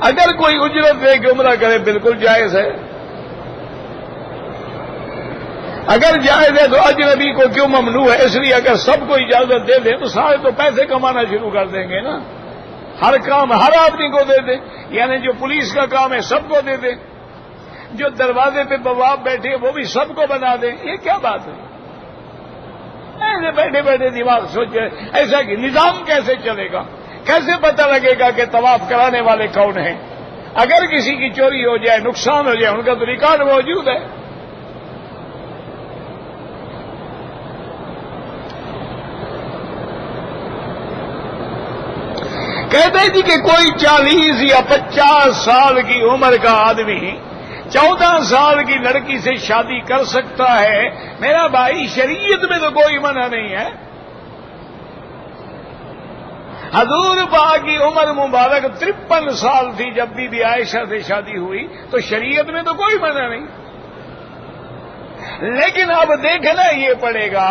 اگر کوئی اجرت دے کے عمرہ کرے بالکل جائز ہے. اگر جائز ہے تو اجنبی کو کیوں ممنوع ہے؟ اس لیے اگر سب کو اجازت دے دیں تو سارے تو پیسے کمانا شروع کر دیں گے نا. ہر کام ہر آدمی کو دے دیں، یعنی جو پولیس کا کام ہے سب کو دے دیں، جو دروازے پہ بواب بیٹھے وہ بھی سب کو بنا دیں. یہ کیا بات ہے؟ ایسے بیٹھے بیٹھے دماغ سوچے ایسا کہ نظام کیسے چلے گا؟ کیسے پتہ لگے گا کہ طواف کرانے والے کون ہیں؟ اگر کسی کی چوری ہو جائے، نقصان ہو جائے، ان کا تو ریکارڈ موجود ہے. کہتے جی کہ کوئی 40 یا 50 سال کی عمر کا آدمی 14 سال کی لڑکی سے شادی کر سکتا ہے. میرا بھائی شریعت میں تو کوئی منع نہیں ہے. حضور پاک کی عمر مبارک 53 سال تھی جب بی عائشہ سے شادی ہوئی، تو شریعت میں تو کوئی منع نہیں. لیکن اب دیکھنا یہ پڑے گا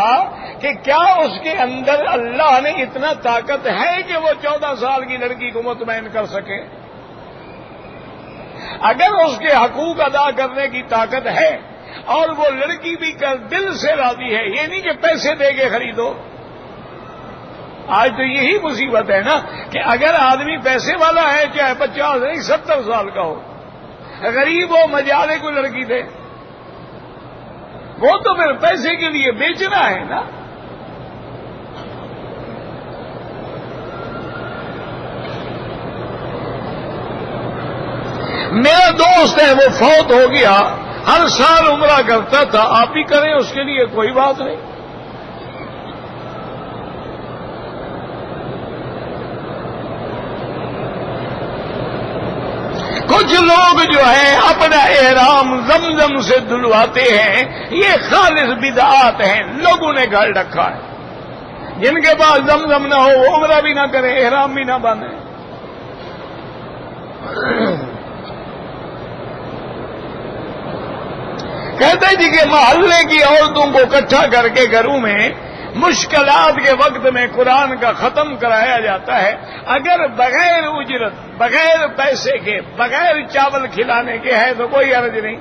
کہ کیا اس کے اندر اللہ نے اتنا طاقت ہے کہ وہ 14 سال کی لڑکی کو مطمئن کر سکے. اگر اس کے حقوق ادا کرنے کی طاقت ہے اور وہ لڑکی بھی دل سے راضی ہے، یہ نہیں کہ پیسے دے کے خریدو. آج تو یہی مصیبت ہے نا کہ اگر آدمی پیسے والا ہے، چاہے 50 نہیں 70 سال کا ہو، غریب ہو، مجالے کو لڑکی دے، وہ تو پھر پیسے کے لیے بیچنا ہے نا. میرا دوست ہے وہ فوت ہو گیا، ہر سال عمرہ کرتا تھا. آپ بھی کریں، اس کے لیے کوئی بات نہیں. کچھ لوگ جو ہیں اپنا احرام زمزم سے دھلواتے ہیں، یہ خالص بدعات ہیں، لوگوں نے گھر رکھا ہے. جن کے پاس زمزم نہ ہو وہ عمرہ بھی نہ کریں، احرام بھی نہ باندھیں. کہتے جی کہ محلے کی عورتوں کو اکٹھا کر کے گھروں میں مشکلات کے وقت میں قرآن کا ختم کرایا جاتا ہے. اگر بغیر اجرت، بغیر پیسے کے، بغیر چاول کھلانے کے ہے تو کوئی حرج نہیں.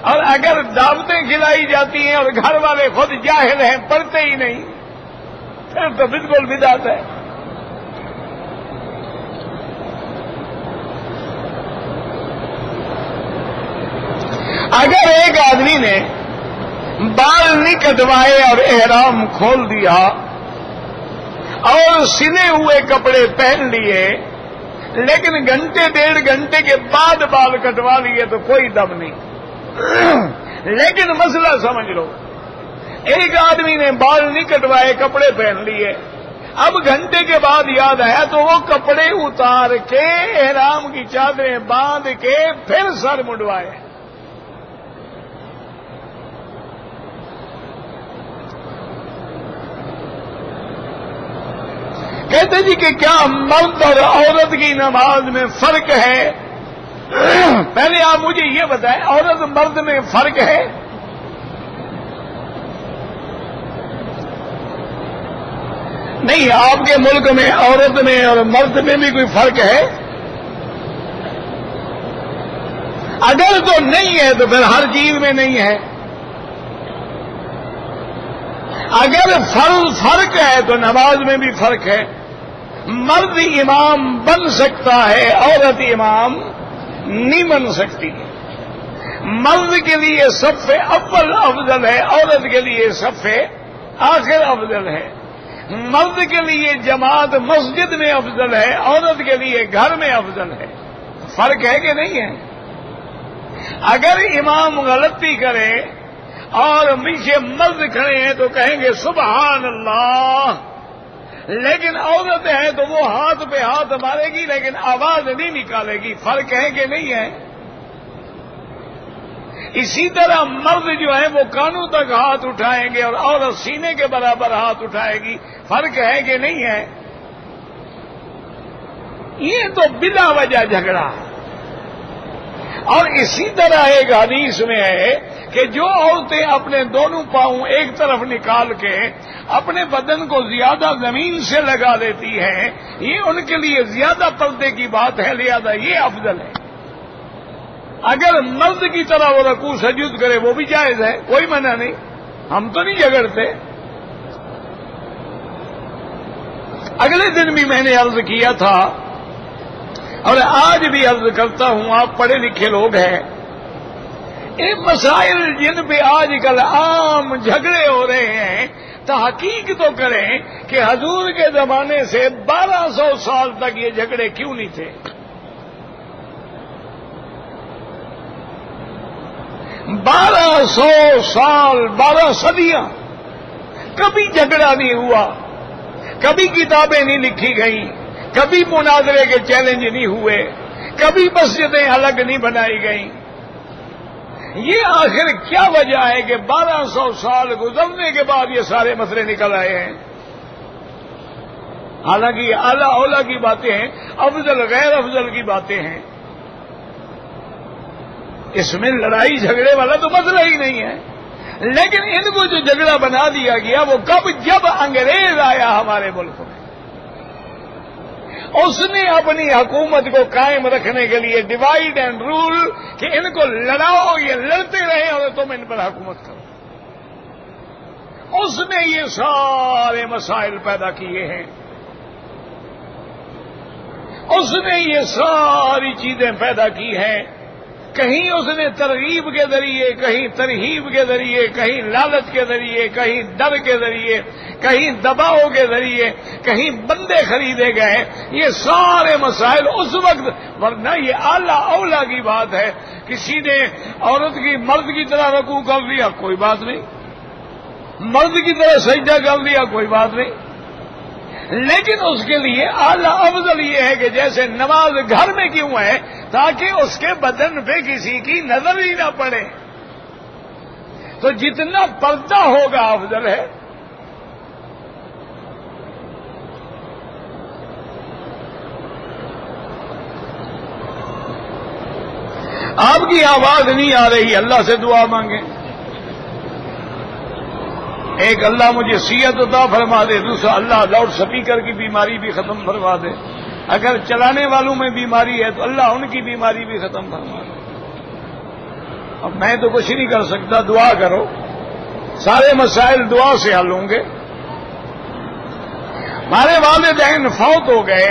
اور اگر دعوتیں کھلائی جاتی ہیں اور گھر والے خود جاہل ہیں، پڑھتے ہی نہیں، پھر تو بالکل بدعت ہے. اگر ایک آدمی نے بال نہیں کٹوائے اور احرام کھول دیا اور سلے ہوئے کپڑے پہن لیے، لیکن گھنٹے 1.5 گھنٹے کے بعد بال کٹوا لیے تو کوئی دم نہیں. لیکن مسئلہ سمجھ لو، ایک آدمی نے بال نہیں کٹوائے، کپڑے پہن لیے، اب گھنٹے کے بعد یاد آیا تو وہ کپڑے اتار کے احرام کی چادریں باندھ کے پھر سر منڈوائے. کہتے جی کہ کیا مرد اور عورت کی نماز میں فرق ہے؟ پہلے آپ مجھے یہ بتائیں، عورت مرد میں فرق ہے؟ نہیں، آپ کے ملک میں عورت میں اور مرد میں بھی کوئی فرق ہے؟ اگر تو نہیں ہے تو پھر ہر چیز میں نہیں ہے۔ اگر فرق ہے تو نماز میں بھی فرق ہے۔ مرد امام بن سکتا ہے، عورت امام نہیں بن سکتی۔ مرد کے لیے صف اول افضل ہے، عورت کے لیے صف آخر افضل ہے۔ مرد کے لیے جماعت مسجد میں افضل ہے، عورت کے لیے گھر میں افضل ہے۔ فرق ہے کہ نہیں ہے؟ اگر امام غلطی کرے اور پیچھے مرد کھڑے ہیں تو کہیں گے سبحان اللہ، لیکن عورت ہے تو وہ ہاتھ پہ ہاتھ مارے گی لیکن آواز نہیں نکالے گی۔ فرق ہے کہ نہیں ہے؟ اسی طرح مرد جو ہے وہ کانوں تک ہاتھ اٹھائیں گے اور عورت سینے کے برابر ہاتھ اٹھائے گی۔ فرق ہے کہ نہیں ہے؟ یہ تو بلا وجہ جھگڑا ہے۔ اور اسی طرح ایک حدیث میں ہے کہ جو عورتیں اپنے دونوں پاؤں ایک طرف نکال کے اپنے بدن کو زیادہ زمین سے لگا دیتی ہیں، یہ ان کے لیے زیادہ پردے کی بات ہے، لہذا یہ افضل ہے۔ اگر مرد کی طرح وہ رکوع سجود کرے وہ بھی جائز ہے، کوئی منع نہیں، ہم تو نہیں جھگڑتے۔ اگلے دن بھی میں نے عرض کیا تھا اور آج بھی عرض کرتا ہوں، آپ پڑھے لکھے لوگ ہیں، یہ مسائل جن پہ آج کل عام جھگڑے ہو رہے ہیں، تحقیق تو کریں کہ حضور کے زمانے سے 1200 سال تک یہ جھگڑے کیوں نہیں تھے؟ 1200 سال، 12 صدیاں کبھی جھگڑا نہیں ہوا، کبھی کتابیں نہیں لکھی گئیں، کبھی مناظرے کے چیلنج نہیں ہوئے، کبھی مسجدیں الگ نہیں بنائی گئیں۔ یہ آخر کیا وجہ ہے کہ 1200 سال گزرنے کے بعد یہ سارے مسئلے نکل آئے ہیں؟ حالانکہ یہ اعلیٰ اولیٰ کی باتیں ہیں، افضل غیر افضل کی باتیں ہیں، اس میں لڑائی جھگڑے والا تو مسئلہ ہی نہیں ہے۔ لیکن ان کو جو جھگڑا بنا دیا گیا وہ کب؟ جب انگریز آیا ہمارے ملک میں، اس نے اپنی حکومت کو قائم رکھنے کے لیے ڈیوائیڈ اینڈ رول کہ ان کو لڑاؤ، یہ لڑتے رہے اور تم ان پر حکومت کرو، اس نے یہ سارے مسائل پیدا کیے ہیں، اس نے یہ ساری چیزیں پیدا کی ہیں۔ کہیں اس نے ترغیب کے ذریعے، کہیں ترہیب کے ذریعے، کہیں لالچ کے ذریعے، کہیں ڈر کے ذریعے، کہیں دباؤ کے ذریعے، کہیں بندے خریدے گئے، یہ سارے مسائل اس وقت، ورنہ یہ اعلیٰ اولیٰ کی بات ہے۔ کسی نے عورت کی مرد کی طرح رکوع کر لیا، کوئی بات نہیں، مرد کی طرح سجدہ کر لیا، کوئی بات نہیں، لیکن اس کے لیے اعلیٰ افضل یہ ہے کہ جیسے نماز گھر میں کیوں ہے؟ تاکہ اس کے بدن پہ کسی کی نظر ہی نہ پڑے، تو جتنا پردہ ہوگا افضل ہے۔ آپ کی آواز نہیں آ رہی، اللہ سے دعا مانگیں۔ ایک اللہ مجھے صحت عطا فرما دے، دوسرا اللہ لاؤڈ سپیکر کی بیماری بھی ختم فرما دے، اگر چلانے والوں میں بیماری ہے تو اللہ ان کی بیماری بھی ختم فرما دے۔ اب میں تو کچھ نہیں کر سکتا، دعا کرو، سارے مسائل دعا سے حل ہوں گے۔ ہمارے والدین فوت ہو گئے،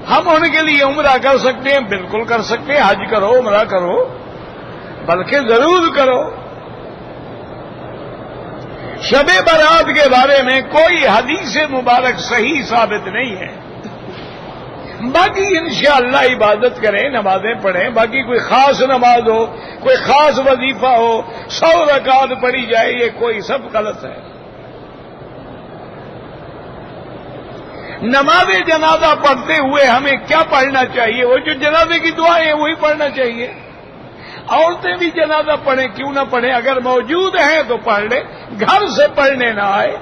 ہم ان کے لیے عمرہ کر سکتے ہیں؟ بالکل کر سکتے ہیں، حج کرو، عمرہ کرو، بلکہ ضرور کرو۔ شب برات کے بارے میں کوئی حدیث مبارک صحیح ثابت نہیں ہے، باقی انشاءاللہ عبادت کریں، نمازیں پڑھیں، باقی کوئی خاص نماز ہو، کوئی خاص وظیفہ ہو، 100 رکعت پڑھی جائے، یہ کوئی سب غلط ہے۔ نماز جنازہ پڑھتے ہوئے ہمیں کیا پڑھنا چاہیے؟ وہ جو جنازے کی دعائیں ہیں وہی پڑھنا چاہیے۔ عورتیں بھی جنازہ پڑھیں، کیوں نہ پڑھیں؟ اگر موجود ہیں تو پڑھ لیں، گھر سے پڑھنے نہ آئے۔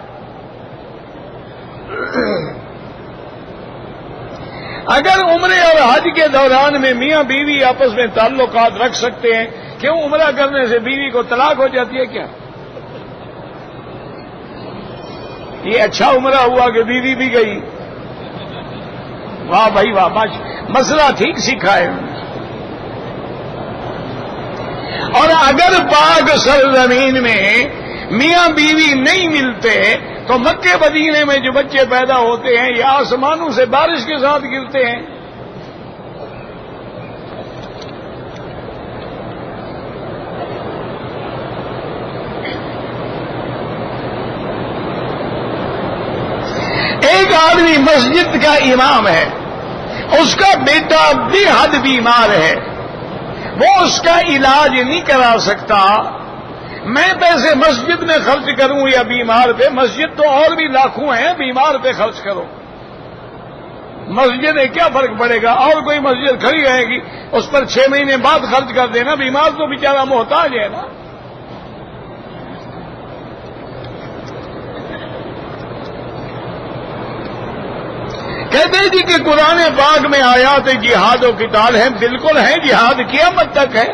اگر عمرے اور حج کے دوران میں میاں بیوی آپس میں تعلقات رکھ سکتے ہیں، کیوں عمرہ کرنے سے بیوی کو طلاق ہو جاتی ہے کیا؟ یہ اچھا عمرہ ہوا کہ بیوی بھی گئی، واہ بھائی واہ، مسئلہ ٹھیک سیکھا ہے۔ اور اگر پاک سرزمین میں میاں بیوی نہیں ملتے تو مکے مدینے میں جو بچے پیدا ہوتے ہیں یہ آسمانوں سے بارش کے ساتھ گرتے ہیں۔ ایک آدمی مسجد کا امام ہے، اس کا بیٹا بے حد بیمار ہے، وہ اس کا علاج نہیں کرا سکتا، میں پیسے مسجد میں خرچ کروں یا بیمار پہ؟ مسجد تو اور بھی لاکھوں ہیں، بیمار پہ خرچ کرو۔ مسجد میں کیا فرق پڑے گا؟ اور کوئی مسجد کھڑی رہے گی، اس پر 6 مہینے بعد خرچ کر دینا، بیمار تو بیچارہ محتاج ہے نا۔ کہتے ہیں جی کہ قرآن پاک میں آیات جہاد و قتال ہیں، بالکل ہیں، جہاد قیامت تک ہے۔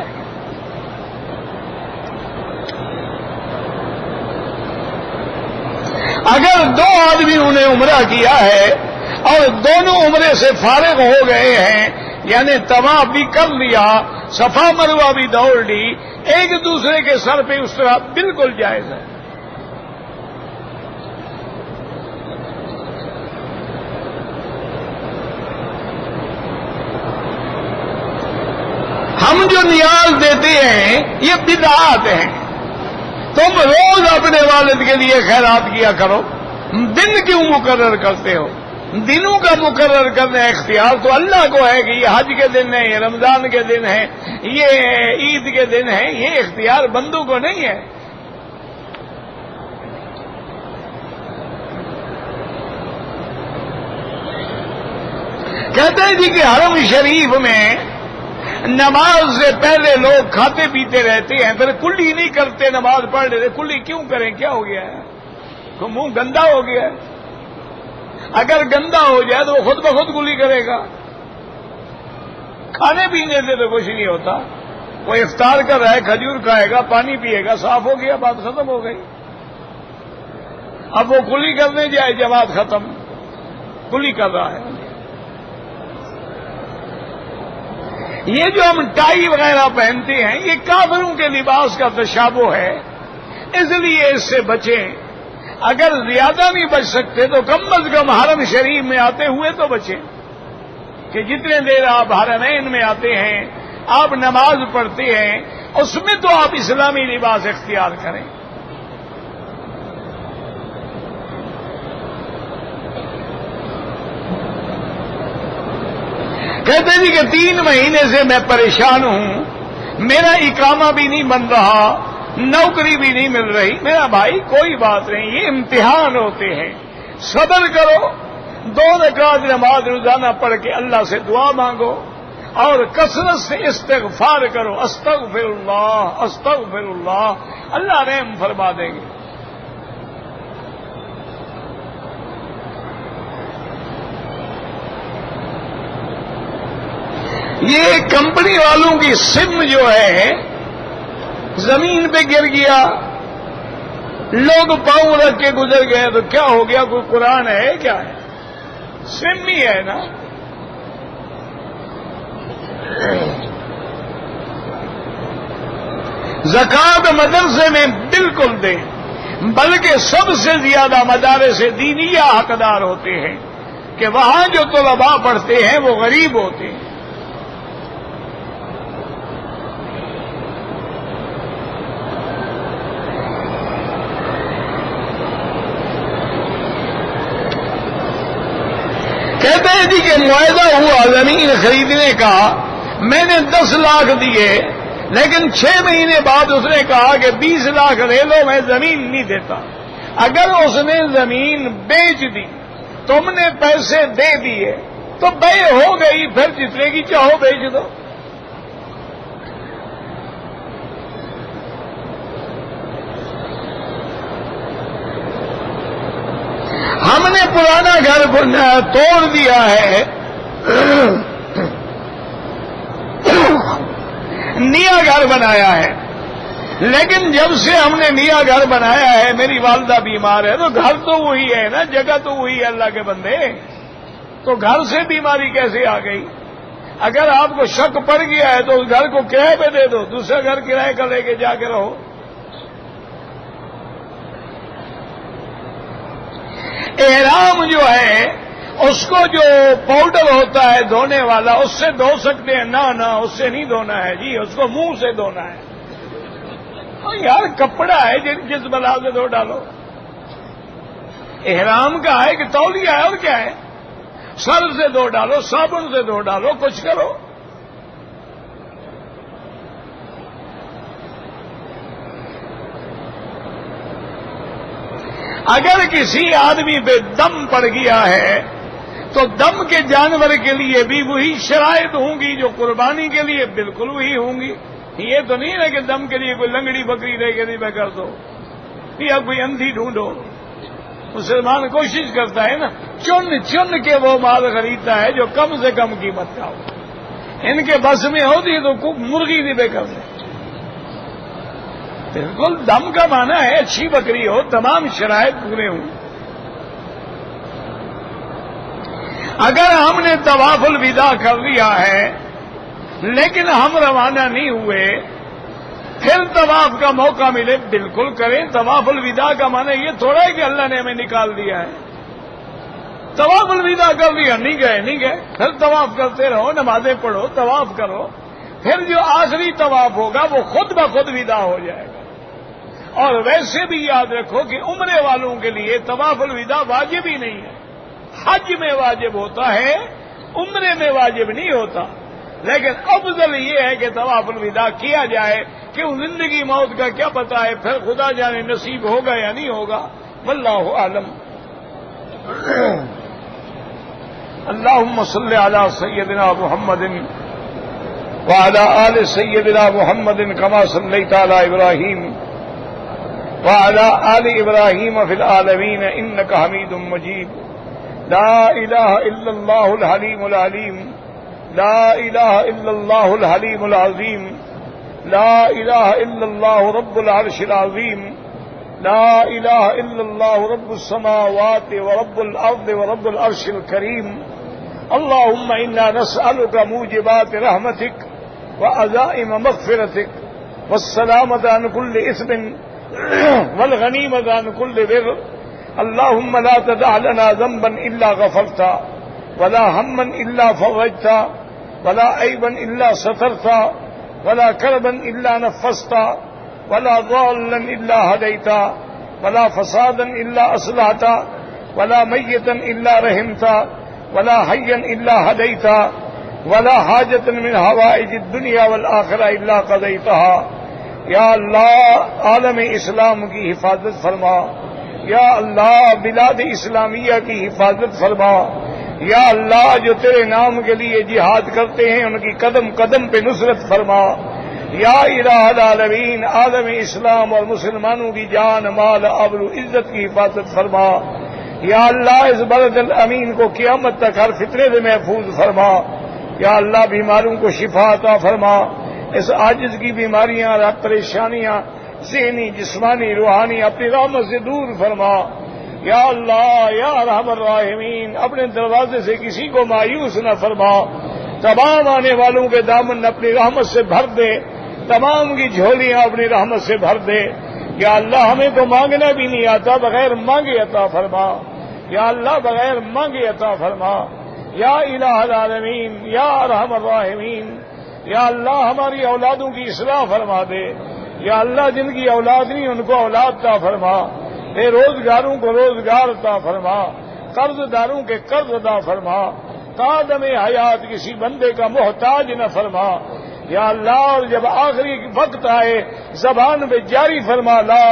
اگر 2 آدمیوں نے عمرہ کیا ہے اور دونوں عمرے سے فارغ ہو گئے ہیں، یعنی طواف بھی کر لیا، صفا مروہ بھی دوڑ لی، ایک دوسرے کے سر پہ اس طرح بالکل جائز ہے۔ ہم جو نیاز دیتے ہیں یہ بدعات ہیں۔ تم روز اپنے والد کے لیے خیرات کیا کرو، دن کیوں مقرر کرتے ہو؟ دنوں کا مقرر کرنا اختیار تو اللہ کو ہے کہ یہ حج کے دن ہے، یہ رمضان کے دن ہے، یہ عید کے دن ہے، یہ اختیار بندوں کو نہیں ہے۔ کہتے ہیں جی کہ حرم شریف میں نماز سے پہلے لوگ کھاتے پیتے رہتے ہیں، پھر کلی نہیں کرتے، نماز پڑھ لیتے۔ کلی کیوں کریں؟ کیا ہو گیا ہے؟ تو منہ گندا ہو گیا ہے؟ اگر گندا ہو جائے تو وہ خود بخود کلی کرے گا۔ کھانے پینے سے تو کچھ نہیں ہوتا، وہ افطار کر رہا ہے، کھجور کھائے گا، پانی پیے گا، صاف ہو گیا، بات ختم ہو گئی۔ اب وہ کلی کرنے جائے، جماعت ختم، کلی کر رہا ہے۔ یہ جو ہم ٹائی وغیرہ پہنتے ہیں یہ کافروں کے لباس کا تشابہ ہے، اس لیے اس سے بچیں۔ اگر زیادہ نہیں بچ سکتے تو کم از کم حرم شریف میں آتے ہوئے تو بچیں، کہ جتنے دیر آپ حرمین میں آتے ہیں، آپ نماز پڑھتے ہیں، اس میں تو آپ اسلامی لباس اختیار کریں۔ کہتے جی کہ 3 مہینے سے میں پریشان ہوں، میرا اقامہ بھی نہیں بن رہا، نوکری بھی نہیں مل رہی۔ میرا بھائی کوئی بات نہیں، یہ امتحان ہوتے ہیں، صبر کرو، 2 رکعت نماز روزانہ پڑھ کے اللہ سے دعا مانگو اور کثرت سے استغفار کرو، استغفر اللہ استغفر اللہ، اللہ رحم فرما دیں گے۔ یہ کمپنی والوں کی سم جو ہے زمین پہ گر گیا، لوگ پاؤں رکھ کے گزر گئے تو کیا ہو گیا؟ کوئی قرآن ہے کیا ہے؟ سم ہی ہے نا۔ زکات مدرسے میں بالکل دیں، بلکہ سب سے زیادہ مدارس دینیہ حقدار ہوتے ہیں کہ وہاں جو طلباء پڑھتے ہیں وہ غریب ہوتے ہیں۔ کہتے ہیں جی کہ معاہدہ ہوا زمین خریدنے کا، میں نے 10 لاکھ دیے، لیکن 6 مہینے بعد اس نے کہا کہ 20 لاکھ لے لو، میں زمین نہیں دیتا۔ اگر اس نے زمین بیچ دی، تم نے پیسے دے دیے تو بے ہو گئی، پھر جتنے کی چاہو بیچ دو۔ ہم نے پرانا گھر توڑ دیا ہے، نیا گھر بنایا ہے، لیکن جب سے ہم نے نیا گھر بنایا ہے، میری والدہ بیمار ہے، تو گھر تو وہی ہے نا، جگہ تو وہی ہے اللہ کے بندے، تو گھر سے بیماری کیسے آ گئی؟ اگر آپ کو شک پڑ گیا ہے تو اس گھر کو کرائے پہ دے دو، دوسرا گھر کرائے کا لے کے جا کے رہو۔ احرام جو ہے اس کو جو پاؤڈر ہوتا ہے دھونے والا، اس سے دھو سکتے ہیں؟ نہ اس سے نہیں دھونا ہے جی، اس کو منہ سے دھونا ہے۔ یار کپڑا ہے جس بلا سے دھو ڈالو۔ احرام کا ہے کہ تولیہ ہے اور کیا ہے؟ سر سے دھو ڈالو، صابن سے دھو ڈالو، کچھ کرو۔ اگر کسی آدمی پہ دم پڑ گیا ہے تو دم کے جانور کے لیے بھی وہی شرائط ہوں گی جو قربانی کے لیے بالکل وہی ہوں گی۔ یہ تو نہیں ہے کہ دم کے لیے کوئی لنگڑی بکری لے کے نہیں کر دو یا کوئی اندھی ڈھونڈو۔ مسلمان کوشش کرتا ہے نا، چن کے وہ مال خریدتا ہے جو کم سے کم قیمت کا ہو۔ ان کے بس میں ہوتی تو مرغی نہیں بے کر دے۔ بالکل دم کا معنی ہے اچھی بکری ہو، تمام شرائط پورے ہوں۔ اگر ہم نے طواف الوداع کر لیا ہے لیکن ہم روانہ نہیں ہوئے، پھر طواف کا موقع ملے بالکل کریں۔ طواف الوداع کا معنی یہ تھوڑا ہے کہ اللہ نے ہمیں نکال دیا ہے۔ طواف الوداع کر لیا، نہیں گئے، پھر طواف کرتے رہو، نمازیں پڑھو، طواف کرو، پھر جو آخری طواف ہوگا وہ خود بخود وداع ہو جائے گا۔ اور ویسے بھی یاد رکھو کہ عمرے والوں کے لیے طواف الوداع واجب ہی نہیں ہے۔ حج میں واجب ہوتا ہے، عمرے میں واجب نہیں ہوتا، لیکن افضل یہ ہے کہ طواف الوداع کیا جائے کہ زندگی موت کا کیا پتہ ہے، پھر خدا جانے نصیب ہوگا یا نہیں ہوگا، واللہ اعلم۔ اللہم صلی علی سیدنا محمد وعلی آل سیدنا محمد کما صلیت علی ابراہیم وعلی آل ابراہیم فی العالمین انک حمید مجید۔ لا الہ الا اللہ الحلیم العلیم، لا الہ الا اللہ الحلیم العظیم، لا الہ الا اللہ رب العرش العظیم، لا الہ الا اللہ رب السماوات ورب الارض ورب العرش الکریم۔ اللہم انا نسألک موجبات رحمتک وعزائم مغفرتک والسلامۃ عن کل اثم والغنیمۃ عن کل بر۔ اللہم لا تدع لنا ذنبا الا غفرتا ولا ہما الا فرجتا ولا عیبا الا سترتا ولا کربا الا نفستا ولا ضالا الا هديتا ولا فسادا الا اصلحتا ولا میتا الا رحمتا ولا حیا الا هديتا ولا حاجة من حوائج الدنیا والآخرہ الا قضیتها۔ یا اللہ عالم اسلام کی حفاظت فرما، یا اللہ بلاد اسلامیہ کی حفاظت فرما، یا اللہ جو تیرے نام کے لیے جہاد کرتے ہیں ان کی قدم قدم پہ نصرت فرما، یا الہ العالمین عالم اسلام اور مسلمانوں کی جان مال آبر و عزت کی حفاظت فرما، یا اللہ اس بلد الامین کو قیامت تک ہر فتنے سے محفوظ فرما، یا اللہ بیماروں کو شفا عطا فرما، اس عاجز کی بیماریاں اور پریشانیاں ذہنی جسمانی روحانی اپنی رحمت سے دور فرما، یا اللہ یا ارحم الراحمین اپنے دروازے سے کسی کو مایوس نہ فرما، تمام آنے والوں کے دامن اپنی رحمت سے بھر دے، تمام کی جھولیاں اپنی رحمت سے بھر دے، یا اللہ ہمیں تو مانگنا بھی نہیں آتا، بغیر مانگے عطا فرما، یا اللہ بغیر مانگے عطا فرما، یا الہ العالمین یا ارحم الراحمین، یا اللہ ہماری اولادوں کی اصلاح فرما دے، یا اللہ جن کی اولاد نہیں ان کو اولاد عطا فرما، بے روزگاروں کو روزگار عطا فرما، قرض داروں کے قرض عطا فرما، قادم حیات کسی بندے کا محتاج نہ فرما، یا اللہ اور جب آخری وقت آئے زبان پہ جاری فرما لا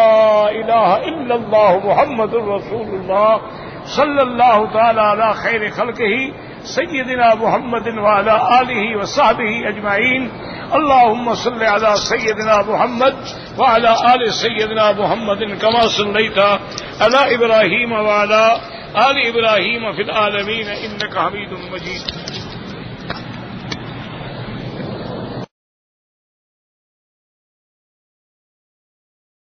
الہ الا اللہ محمد الرسول اللہ صلی اللہ تعالی علی خیر خلقہ سیدنا محمد وعلی آلہ وصحبہ اجمعین۔ اللہم صلی علی سیدنا محمد وعلی آل سیدنا محمد کما صلیت علی ابراہیم وعلی آل ابراہیم فی العالمین انک حمید مجید۔